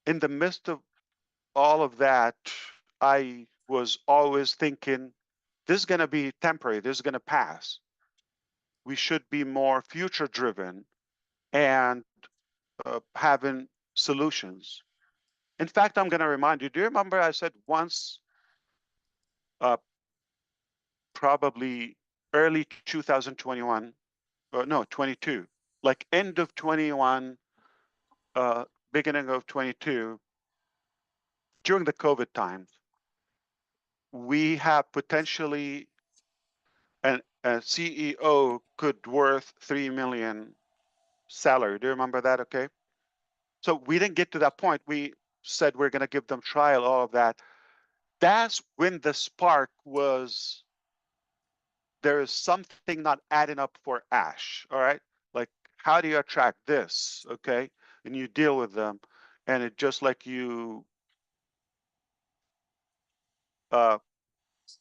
S3: in the midst of all of that, I was always thinking, this is going to be temporary, this is going to pass. We should be more future driven and having solutions. In fact, I'm going to remind you, do you remember I said once, probably early 2021, no, 22, like end of 21, beginning of 22, during the COVID times, we have potentially a CEO could worth 3 million salary. Do you remember that? Okay. So we didn't get to that point. We said we're going to give them trial, all of that. That's when the spark was, there is something not adding up for Ash. All right. Like, how do you attract this? Okay. And you deal with them. And it just like you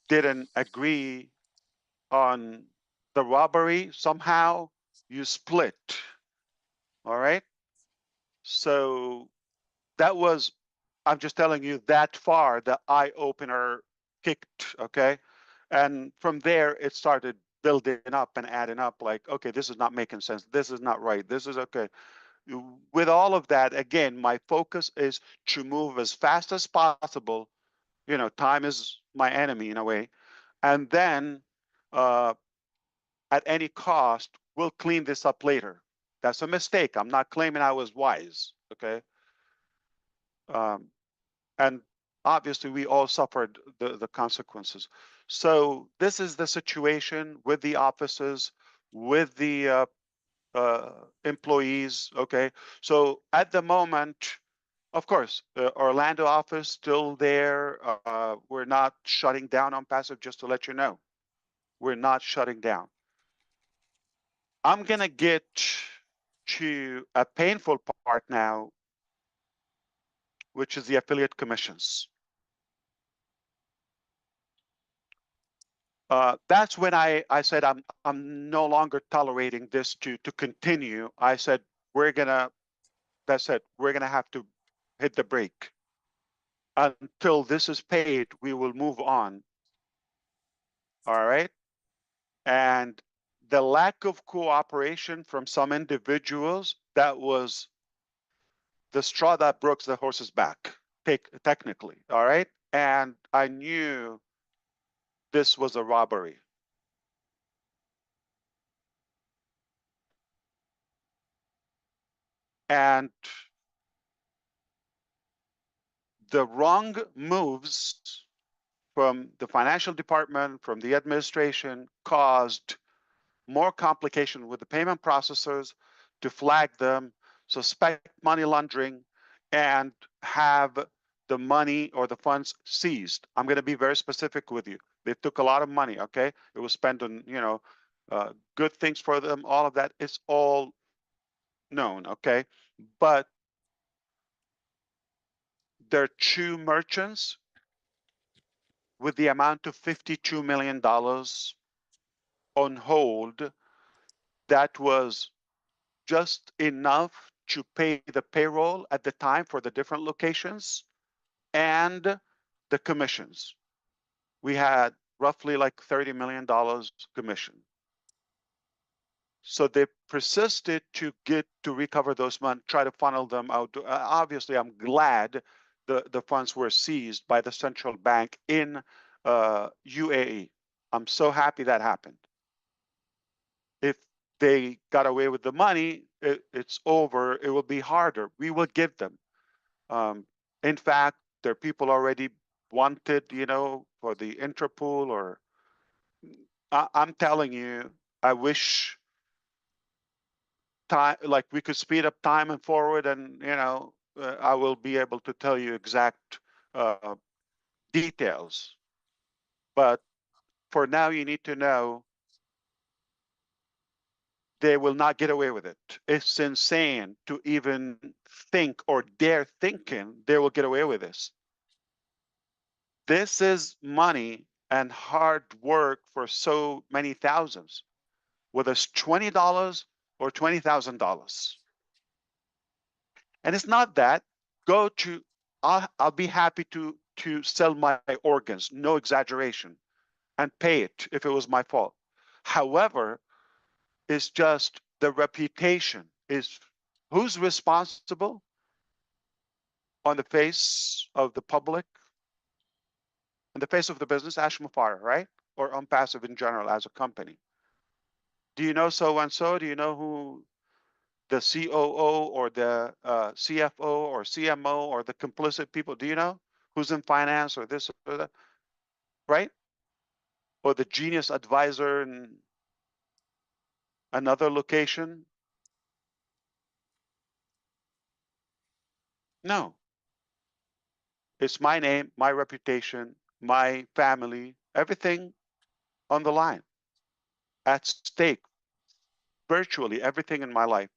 S3: didn't agree on the robbery, somehow you split. All right. So that was, I'm just telling you that far, the eye opener kicked. Okay. And from there, it started building up and adding up like, okay, this is not making sense. This is not right. This is okay. With all of that, again, my focus is to move as fast as possible. You know, time is my enemy in a way. And then at any cost, we'll clean this up later. That's a mistake. I'm not claiming I was wise. Okay. And obviously we all suffered the consequences. So this is the situation with the offices, with the employees. Okay. So at the moment, of course, the Orlando office still there. We're not shutting down ONPASSIVE, just to let you know. We're not shutting down. I'm going to get to a painful part now, which is the affiliate commissions. That's when I said I'm no longer tolerating this to continue. I said we're gonna have to hit the brake. Until this is paid, we will move on. All right. And the lack of cooperation from some individuals, that was the straw that broke the horse's back, technically. All right. And I knew this was a robbery. And the wrong moves from the financial department, from the administration, caused more complication with the payment processors to flag them, suspect money laundering, and have the money or the funds seized. I'm going to be very specific with you. They took a lot of money. Okay, it was spent on good things for them. All of that is all known. Okay, but there are two merchants with the amount of $52 million on hold. That was just enough to pay the payroll at the time for the different locations and the commissions. We had roughly like $30 million commission. So they persisted to recover those money, try to funnel them out. Obviously, I'm glad the funds were seized by the central bank in UAE. I'm so happy that happened. If they got away with the money, it's over. It will be harder. We will give them. In fact, there are people already wanted, for the Interpol, or I'm telling you, I wish time, like we could speed up time and forward, and I will be able to tell you exact details. But for now, you need to know they will not get away with it. It's insane to even think or dare thinking they will get away with this. This is money and hard work for so many thousands, whether it's $20 or $20,000. And it's not that. I'll be happy to sell my organs, no exaggeration, and pay it if it was my fault. However, it's just the reputation is who's responsible on the face of the public, on the face of the business, Ash Mufareh, right? Or ONPASSIVE in general as a company. Do you know so and so? Do you know who the COO or the CFO or CMO or the complicit people? Do you know who's in finance or this or that? right? Or the genius advisor in another location? No. It's my name, my reputation, my family, everything on the line, at stake, virtually everything in my life.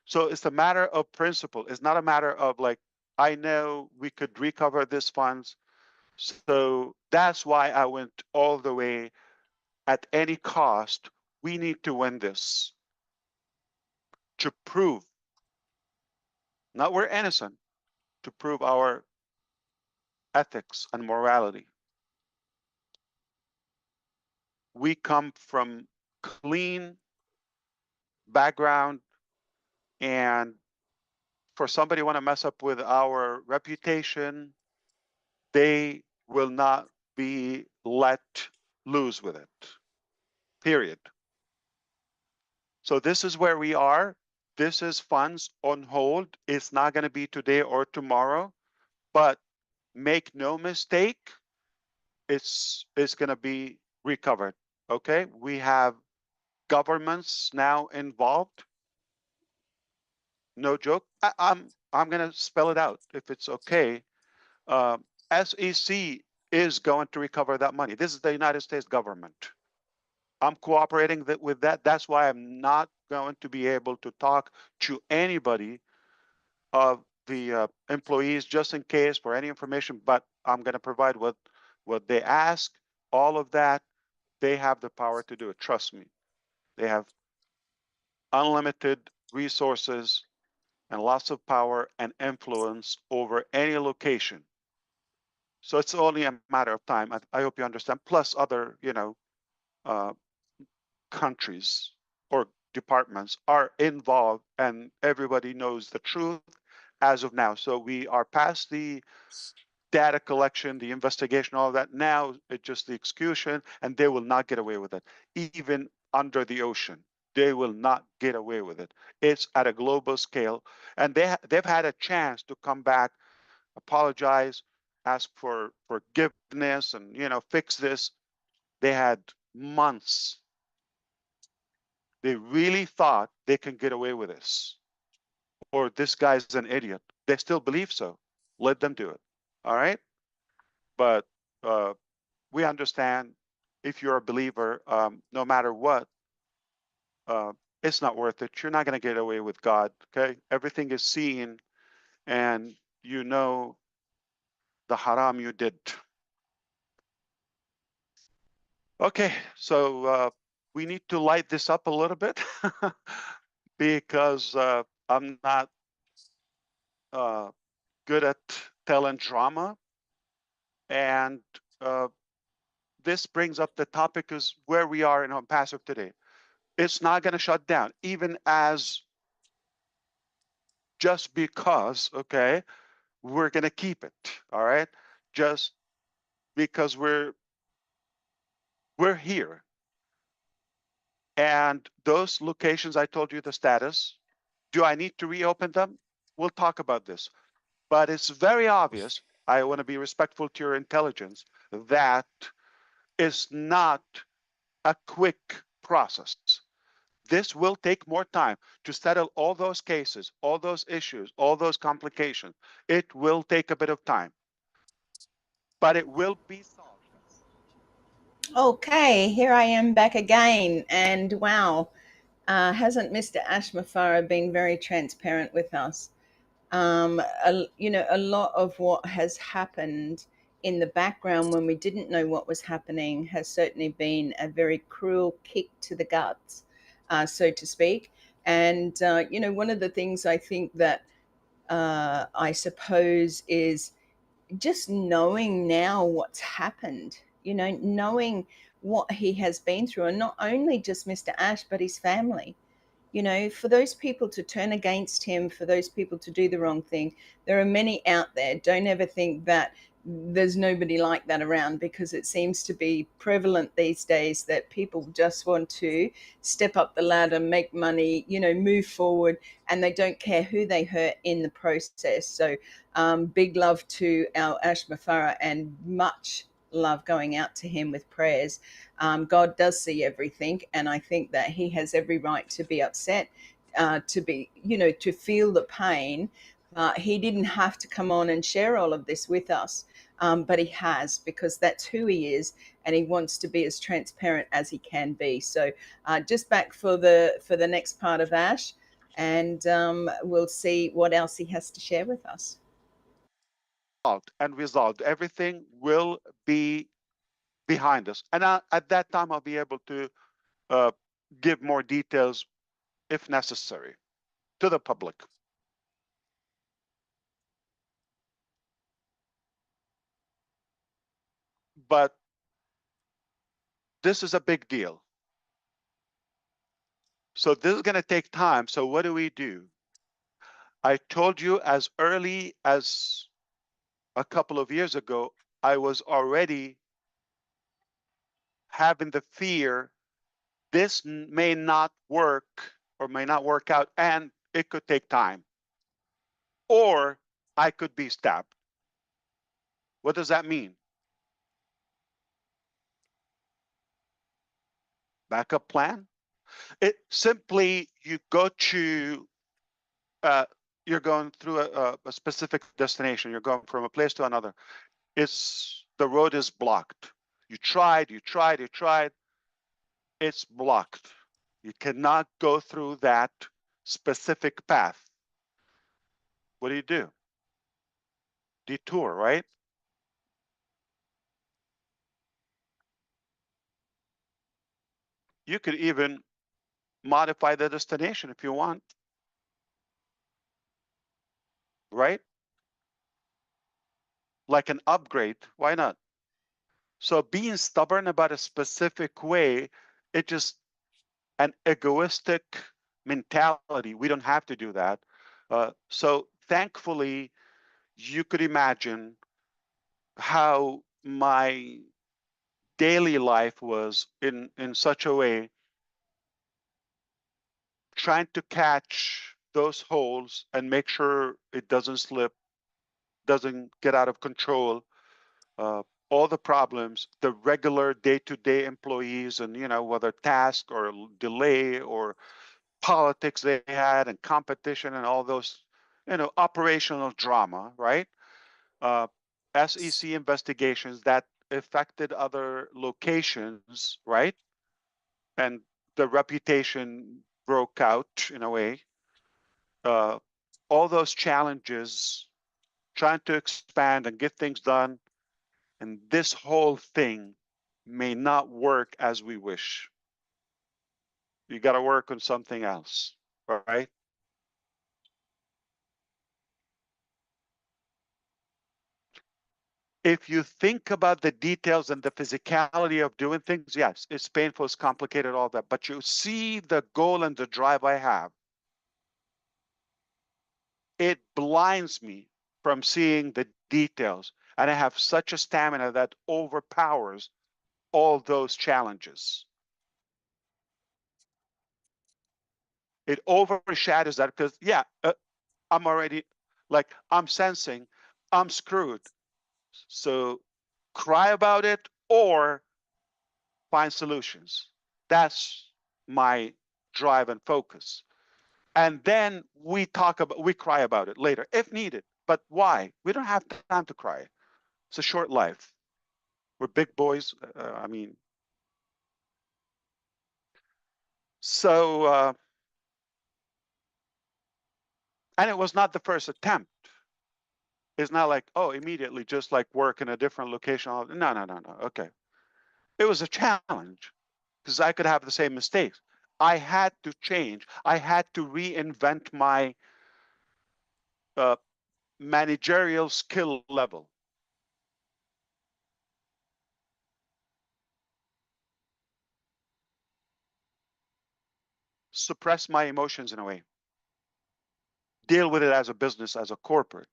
S3: So it's a matter of principle. It's not a matter of like, I know we could recover these funds. So that's why I went all the way at any cost. We need to win this to prove, not we're innocent, to prove our ethics and morality. We come from clean background, and for somebody want to mess up with our reputation, they will not be let loose with it, period. So this is where we are. This is funds on hold. It's not going to be today or tomorrow, but make no mistake, it's going to be recovered. Okay, we have governments now involved. No joke. I'm going to spell it out if it's okay. SEC is going to recover that money. This is the United States government. I'm cooperating with that. That's why I'm not going to be able to talk to anybody of the employees just in case for any information, but I'm going to provide what they ask, all of that. They have the power to do it. Trust me. They have unlimited resources and lots of power and influence over any location. So it's only a matter of time. I hope you understand. Plus other, countries or departments are involved, and everybody knows the truth as of now. So we are past the data collection, the investigation, all of that. Now it's just the execution, and they will not get away with it. Even under the ocean, they will not get away with it. It's at a global scale, and they've had a chance to come back, apologize, ask for forgiveness, and fix this. They had months. They really thought they can get away with this, or this guy's an idiot. They still believe so. Let them do it. All right. But we understand if you're a believer, no matter what, it's not worth it. You're not going to get away with God. Okay. Everything is seen, and you know the haram you did. Okay. So we need to light this up a little bit because I'm not good at telling drama. And this brings up the topic is where we are in ONPASSIVE today. It's not going to shut down, even as just because, okay, we're going to keep it, all right? Just because we're here. And those locations, I told you the status. Do I need to reopen them? We'll talk about this. But it's very obvious, I want to be respectful to your intelligence, that it's not a quick process. This will take more time to settle all those cases, all those issues, all those complications. It will take a bit of time, but it will be solved.
S2: Okay, here I am back again, and wow, hasn't Mr. Mufareh been very transparent with us? A lot of what has happened in the background when we didn't know what was happening has certainly been a very cruel kick to the guts, so to speak. And, one of the things I think that I suppose is just knowing now what's happened, knowing what he has been through, and not only just Mr. Ash, but his family. For those people to turn against him, for those people to do the wrong thing, there are many out there. Don't ever think that there's nobody like that around, because it seems to be prevalent these days that people just want to step up the ladder, make money, move forward, and they don't care who they hurt in the process. So big love to our Ash Mufareh, and much love going out to him with prayers. God does see everything, and I think that he has every right to be upset, to be, to feel the pain. He didn't have to come on and share all of this with us, but he has, because that's who he is, and he wants to be as transparent as he can be. So just back for the next part of Ash, and we'll see what else he has to share with us.
S3: And resolved. Everything will be behind us. And at that time, I'll be able to give more details, if necessary, to the public. But this is a big deal. So this is going to take time. So what do? I told you as early as a couple of years ago, I was already having the fear this may not work or may not work out, and it could take time. Or I could be stabbed. What does that mean? Backup plan? It simply, you go to, you're going through a specific destination. You're going from a place to another. The road is blocked. You tried. It's blocked. You cannot go through that specific path. What do? Detour, right? You could even modify the destination if you want, right? Like an upgrade, why not? So being stubborn about a specific way, it just an egoistic mentality. We don't have to do that. So thankfully, you could imagine how my daily life was in such a way, trying to catch those holes and make sure it doesn't slip, doesn't get out of control. All the problems, the regular day-to-day employees, and whether task or delay or politics they had and competition and all those, operational drama, right? SEC investigations that affected other locations, right? And the reputation broke out in a way. All those challenges, trying to expand and get things done, and this whole thing may not work as we wish. You got to work on something else, right? If you think about the details and the physicality of doing things, yes, it's painful, it's complicated, all that. But you see the goal and the drive I have. It blinds me from seeing the details. And I have such a stamina that overpowers all those challenges. It overshadows that because, yeah, I'm already, like, I'm sensing I'm screwed. So cry about it or find solutions. That's my drive and focus. And then we cry about it later if needed. But why? We don't have time to cry. It's a short life. We're big boys. So, and it was not the first attempt. It's not like, oh, immediately just like work in a different location. No. Okay. It was a challenge because I could have the same mistakes. I had to change. I had to reinvent my managerial skill level. Suppress my emotions in a way. Deal with it as a business, as a corporate.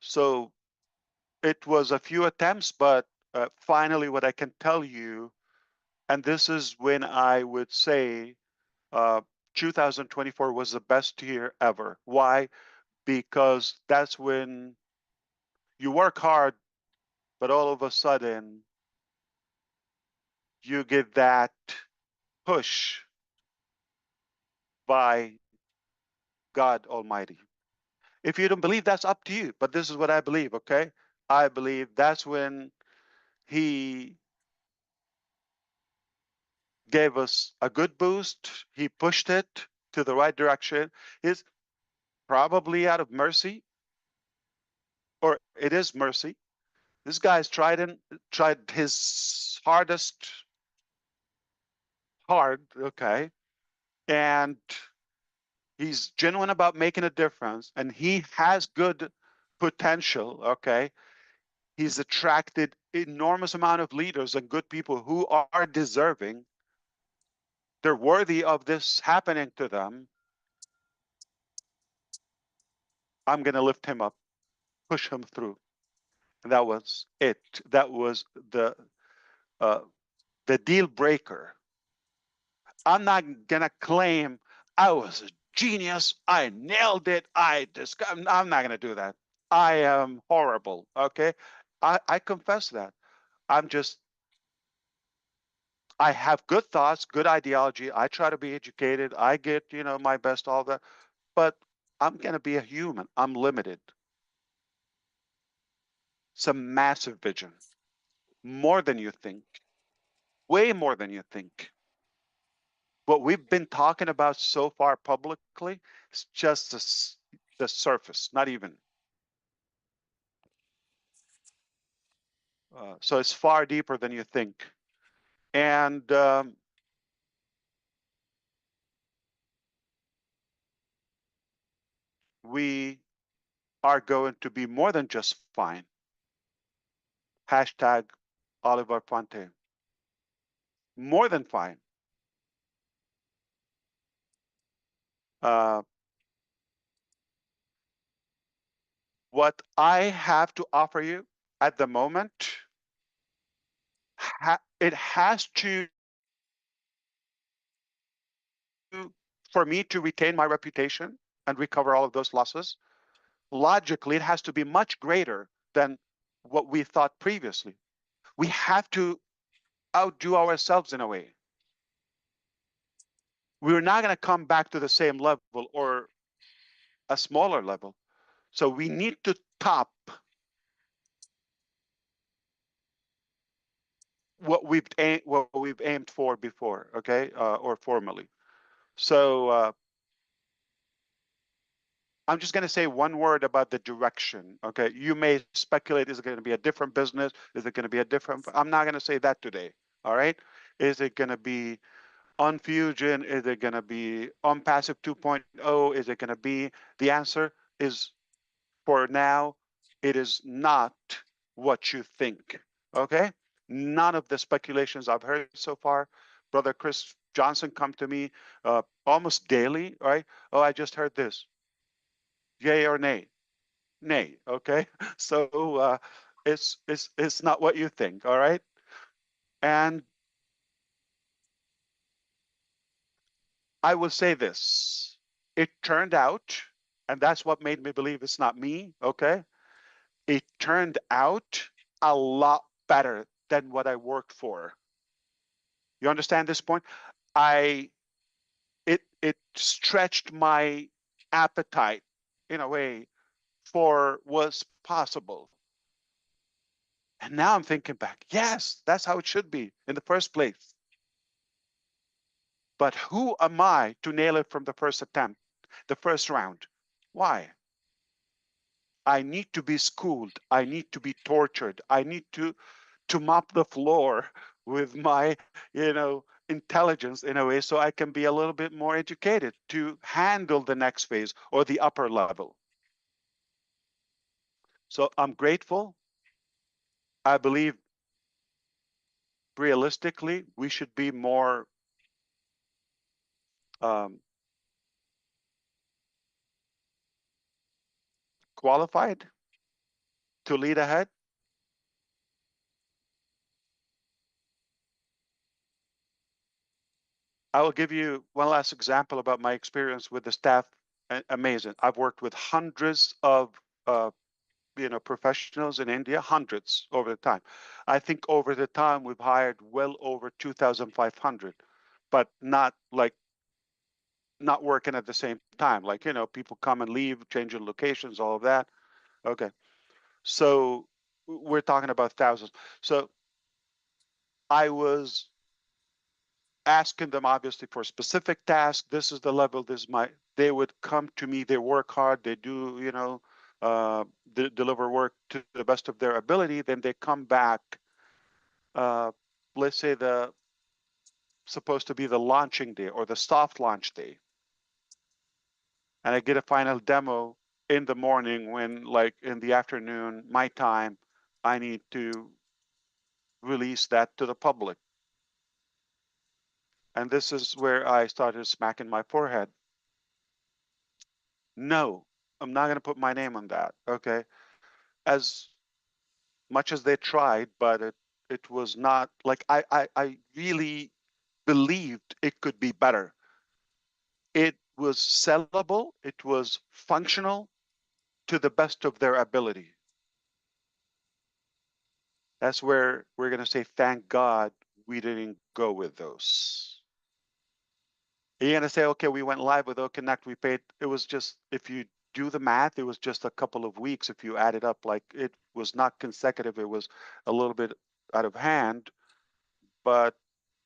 S3: So it was a few attempts, but finally what I can tell you, and this is when I would say 2024 was the best year ever. Why? Because that's when you work hard but all of a sudden you get that push by God Almighty. If you don't believe, that's up to you. But this is what I believe, okay? I believe that's when He gave us a good boost. He pushed it to the right direction. It's probably out of mercy, or it is mercy. This guy's tried his hard, okay, and he's genuine about making a difference, and he has good potential, okay. He's attracted enormous amount of leaders and good people who are deserving. They're worthy of this happening to them. I'm going to lift him up, push him through. And that was it. That was uh, the deal breaker. I'm not going to claim I was a genius. I nailed it. I'm not going to do that. I am horrible. Okay. I confess that. I have good thoughts, good ideology. I try to be educated. I get, my best, all that. But I'm going to be a human. I'm limited. It's a massive vision. More than you think. Way more than you think. What we've been talking about so far publicly is just the surface, not even. So it's far deeper than you think. And we are going to be more than just fine. Hashtag Oliver Ponte. More than fine. What I have to offer you at the moment, it has to, for me to retain my reputation and recover all of those losses, logically, it has to be much greater than what we thought previously. We have to outdo ourselves in a way. We're not going to come back to the same level or a smaller level. So we need to top what we've aimed for before, okay, or formally. So I'm just going to say one word about the direction. Okay, you may speculate: is it going to be a different business? Is it going to be a different? I'm not going to say that today. All right, is it going to be on Fusion? Is it going to be on Passive 2.0? Is it going to be? The answer is, for now, it is not what you think. Okay, none of the speculations I've heard so far. Brother Chris Johnson come to me almost daily, right? Oh, I just heard this. Yay or nay? Nay. Okay, so it's not what you think. All right, and I will say this: it turned out, and that's what made me believe it's not me. Okay, it turned out a lot better than what I worked for. You understand this point? It stretched my appetite in a way for what's possible. And now I'm thinking back, yes, that's how it should be in the first place. But who am I to nail it from the first attempt, the first round? Why? I need to be schooled. I need to be tortured. I need to mop the floor with my, intelligence in a way so I can be a little bit more educated to handle the next phase or the upper level. So I'm grateful. I believe realistically, we should be more qualified to lead ahead. I will give you one last example about my experience with the staff. Amazing. I've worked with hundreds of professionals in India, hundreds over the time. I think over the time we've hired well over 2,500, but not working at the same time. Like, people come and leave, changing locations, all of that. Okay. So we're talking about thousands. So I was asking them obviously for specific tasks. This is the level, they would come to me, they work hard, they do, deliver work to the best of their ability. Then they come back, let's say supposed to be the launching day or the soft launch day. And I get a final demo in the morning when, like, in the afternoon, my time, I need to release that to the public. And this is where I started smacking my forehead. No, I'm not going to put my name on that. Okay. As much as they tried, but it was not like I really believed it could be better. It was sellable. It was functional to the best of their ability. That's where we're going to say, thank God we didn't go with those. You're going to say, okay, we went live with OConnect. We paid, it was just, if you do the math, it was just a couple of weeks. If you add it up, like, it was not consecutive. It was a little bit out of hand, but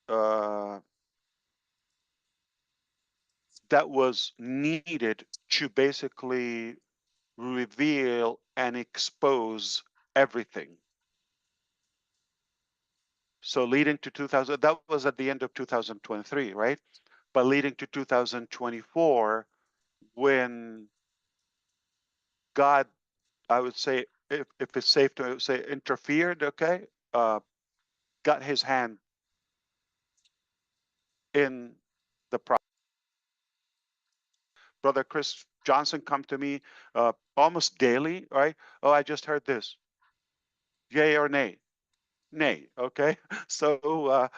S3: that was needed to basically reveal and expose everything. So leading to 2000, that was at the end of 2023, right? But leading to 2024, when God, I would say, if it's safe to say, interfered, okay, got his hand in the process. Brother Chris Johnson come to me almost daily, right? Oh, I just heard this. Yay or nay? Nay, okay? So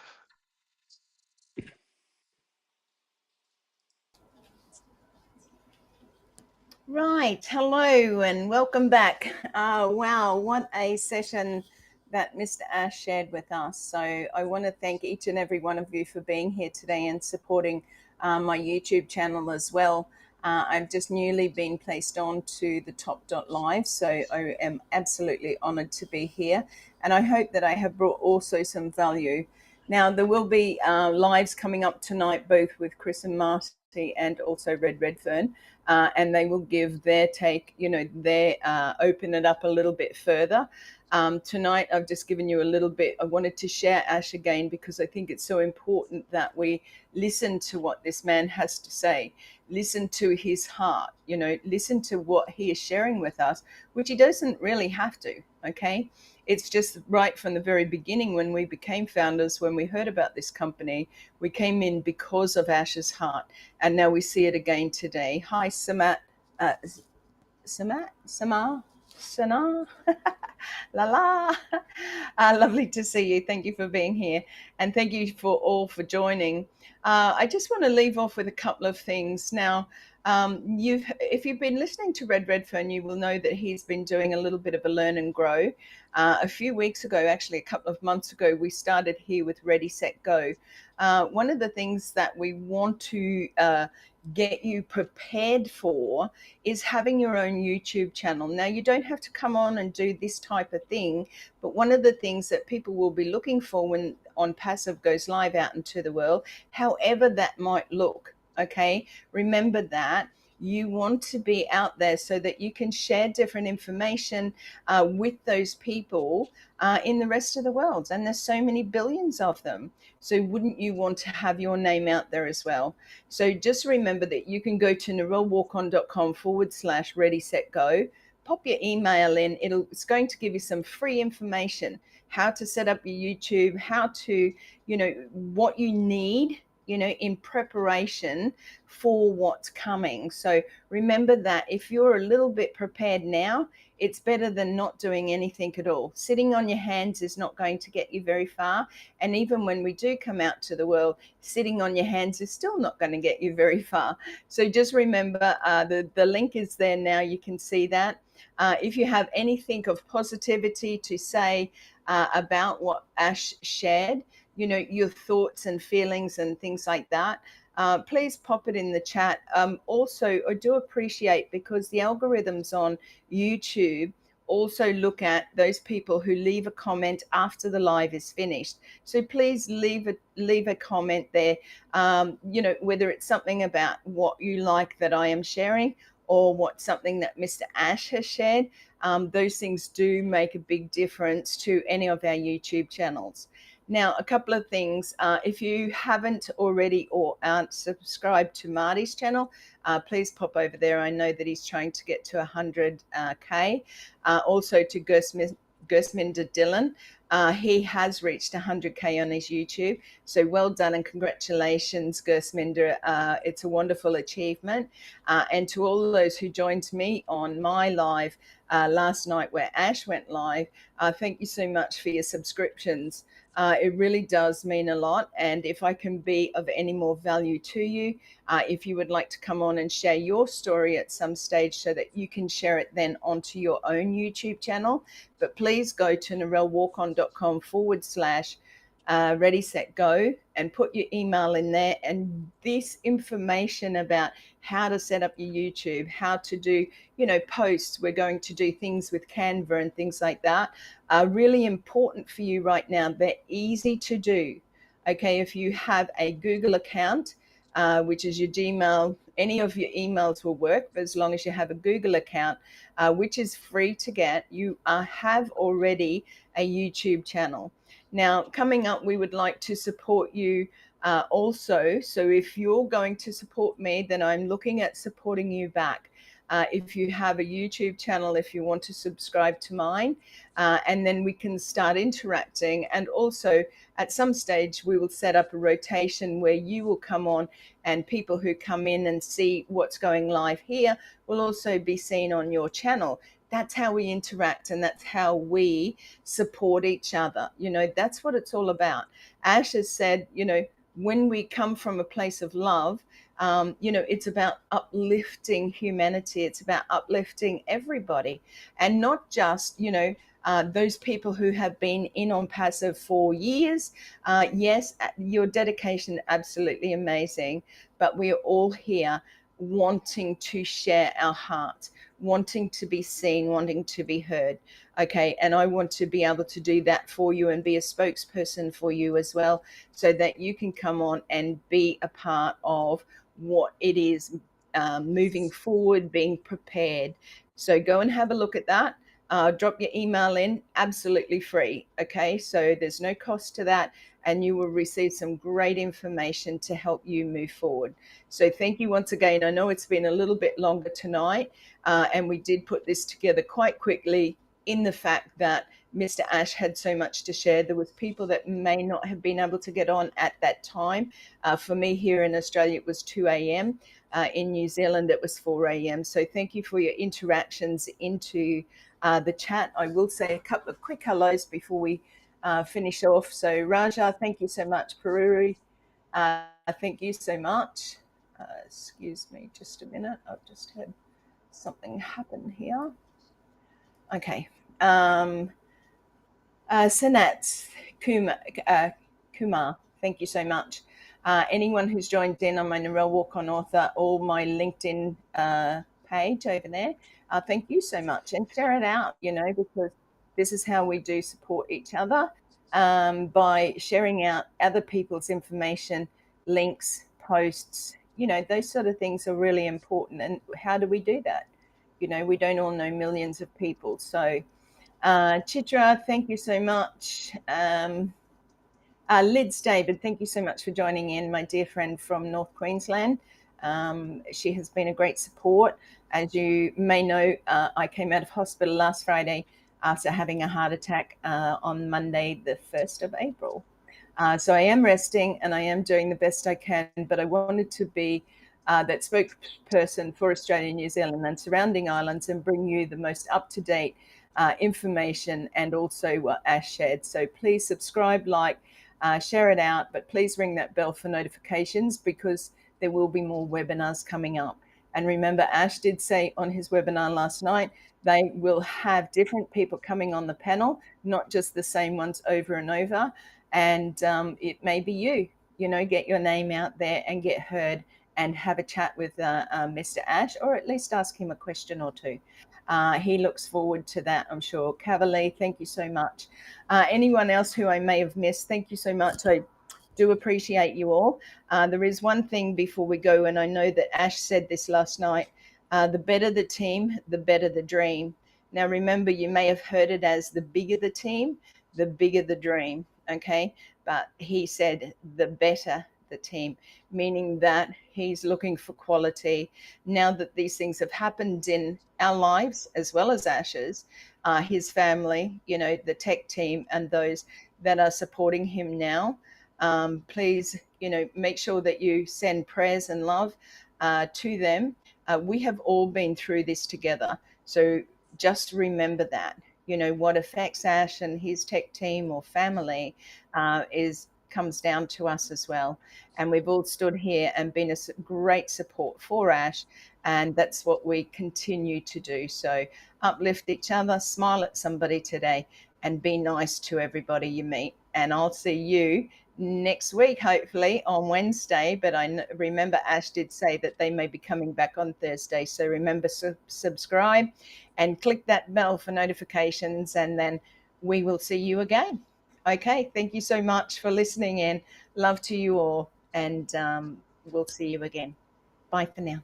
S2: Right. Hello and welcome back. Wow, what a session that Mr. Ash shared with us. So I want to thank each and every one of you for being here today and supporting my YouTube channel as well. I've just newly been placed on to the top.live, so I am absolutely honored to be here. And I hope that I have brought also some value. Now, there will be lives coming up tonight, both with Chris and Marty and also Redfern. And they will give their take, open it up a little bit further. Tonight, I've just given you a little bit. I wanted to share Ash again because I think it's so important that we listen to what this man has to say, listen to his heart, listen to what he is sharing with us, which he doesn't really have to, okay? It's just right from the very beginning when we became founders, when we heard about this company, we came in because of Ash's heart, and now we see it again today. Hi, Samat, Sana, la. Lovely to see you. Thank you for being here, and thank you for joining. I just want to leave off with a couple of things. Now, if you've been listening to Redfern, you will know that he's been doing a little bit of a learn and grow. A few weeks ago, actually a couple of months ago, we started here with Ready, Set, Go. One of the things that we want to get you prepared for is having your own YouTube channel. Now, you don't have to come on and do this type of thing, but one of the things that people will be looking for when ONPASSIVE goes live out into the world, however that might look, okay, remember that you want to be out there so that you can share different information with those people in the rest of the world. And there's so many billions of them. So wouldn't you want to have your name out there as well? So just remember that you can go to narelwalkon.com/ready, set, go. Pop your email in. It's going to give you some free information, how to set up your YouTube, how to, what you need you know, in preparation for what's coming. So remember that if you're a little bit prepared now, it's better than not doing anything at all. Sitting on your hands is not going to get you very far. And even when we do come out to the world, sitting on your hands is still not going to get you very far. So just remember, the link is there now. You can see that. If you have anything of positivity to say about what Ash shared, you know, your thoughts and feelings and things like that, please pop it in the chat. Also, I do appreciate, because the algorithms on YouTube also look at those people who leave a comment after the live is finished. So please leave a comment there, you know, whether it's something about what you like that I am sharing, or what something that Mr. Ash has shared. Those things do make a big difference to any of our YouTube channels. Now, a couple of things. If you haven't already or aren't subscribed to Marty's channel, please pop over there. I know that he's trying to get to 100K. Also to Gersminder Dillon. He has reached 100K on his YouTube. So well done and congratulations, Gersminder. It's a wonderful achievement. And to all those who joined me on my live last night where Ash went live, thank you so much for your subscriptions. It really does mean a lot. And if I can be of any more value to you, if you would like to come on and share your story at some stage so that you can share it then onto your own YouTube channel, but please go to narelleWalkOn.com/ ready, set, go, and put your email in there. And this information about how to set up your YouTube, how to do, you know, posts, we're going to do things with Canva and things like that, are really important for you right now. They're easy to do. Okay, if you have a Google account, which is your Gmail, any of your emails will work, but as long as you have a Google account, which is free to get, you have already a YouTube channel. Now, coming up, we would like to support you also. So if you're going to support me, then I'm looking at supporting you back. If you have a YouTube channel, if you want to subscribe to mine, and then we can start interacting. And also at some stage, we will set up a rotation where you will come on, and people who come in and see what's going live here will also be seen on your channel. That's how we interact, and that's how we support each other. You know, that's what it's all about. Ash has said, you know, when we come from a place of love, you know, it's about uplifting humanity. It's about uplifting everybody, and not just, you know, those people who have been in ONPASSIVE for years. Yes, your dedication, absolutely amazing, but we are all here wanting to share our heart, wanting to be seen, wanting to be heard. Okay, and I want to be able to do that for you and be a spokesperson for you as well, so that you can come on and be a part of what it is moving forward, being prepared. So go and have a look at that. Drop your email in, absolutely free. Okay, so there's no cost to that, and you will receive some great information to help you move forward. So thank you once again. I know it's been a little bit longer tonight, and we did put this together quite quickly, in the fact that Mr. Ash had so much to share. There was people that may not have been able to get on at that time. For me here in Australia, it was 2 a.m. In New Zealand, it was 4 a.m. So thank you for your interactions into the chat. I will say a couple of quick hellos before we finish off. So Raja, thank you so much. Peruri, thank you so much. Excuse me just a minute. I've just had something happen here. Okay. Sanat Kumar, thank you so much. Anyone who's joined in on my Narelle Walk On Author or my LinkedIn page over there, thank you so much, and share it out, you know, because this is how we do support each other, by sharing out other people's information, links, posts, you know, those sort of things are really important. And how do we do that? You know, we don't all know millions of people. So Chitra, thank you so much. Lids David, thank you so much for joining in, my dear friend from North Queensland. She has been a great support. As you may know, I came out of hospital last Friday after having a heart attack on Monday, the 1st of April. So I am resting and I am doing the best I can, but I wanted to be that spokesperson for Australia, New Zealand and surrounding islands and bring you the most up-to-date information and also what Ash shared. So please subscribe, like, share it out, but please ring that bell for notifications because there will be more webinars coming up. And remember, Ash did say on his webinar last night, they will have different people coming on the panel, not just the same ones over and over. And it may be you, get your name out there and get heard and have a chat with Mr. Ash, or at least ask him a question or two. He looks forward to that, I'm sure. Cavalier, thank you so much. Anyone else who I may have missed, thank you so much. I do appreciate you all. There is one thing before we go, and I know that Ash said this last night, the better the team, the better the dream. Now, remember, you may have heard it as the bigger the team, the bigger the dream, okay? But he said the better the team, meaning that he's looking for quality. Now that these things have happened in our lives, as well as Ash's, his family, the tech team and those that are supporting him now, please, make sure that you send prayers and love to them. We have all been through this together. So just remember that, what affects Ash and his tech team or family comes down to us as well. And we've all stood here and been a great support for Ash. And that's what we continue to do. So uplift each other, smile at somebody today, and be nice to everybody you meet. And I'll see you next week, hopefully on Wednesday. But I remember Ash did say that they may be coming back on Thursday. So remember, subscribe and click that bell for notifications, and then we will see you again. Okay, thank you so much for listening in. Love to you all, and we'll see you again. Bye for now.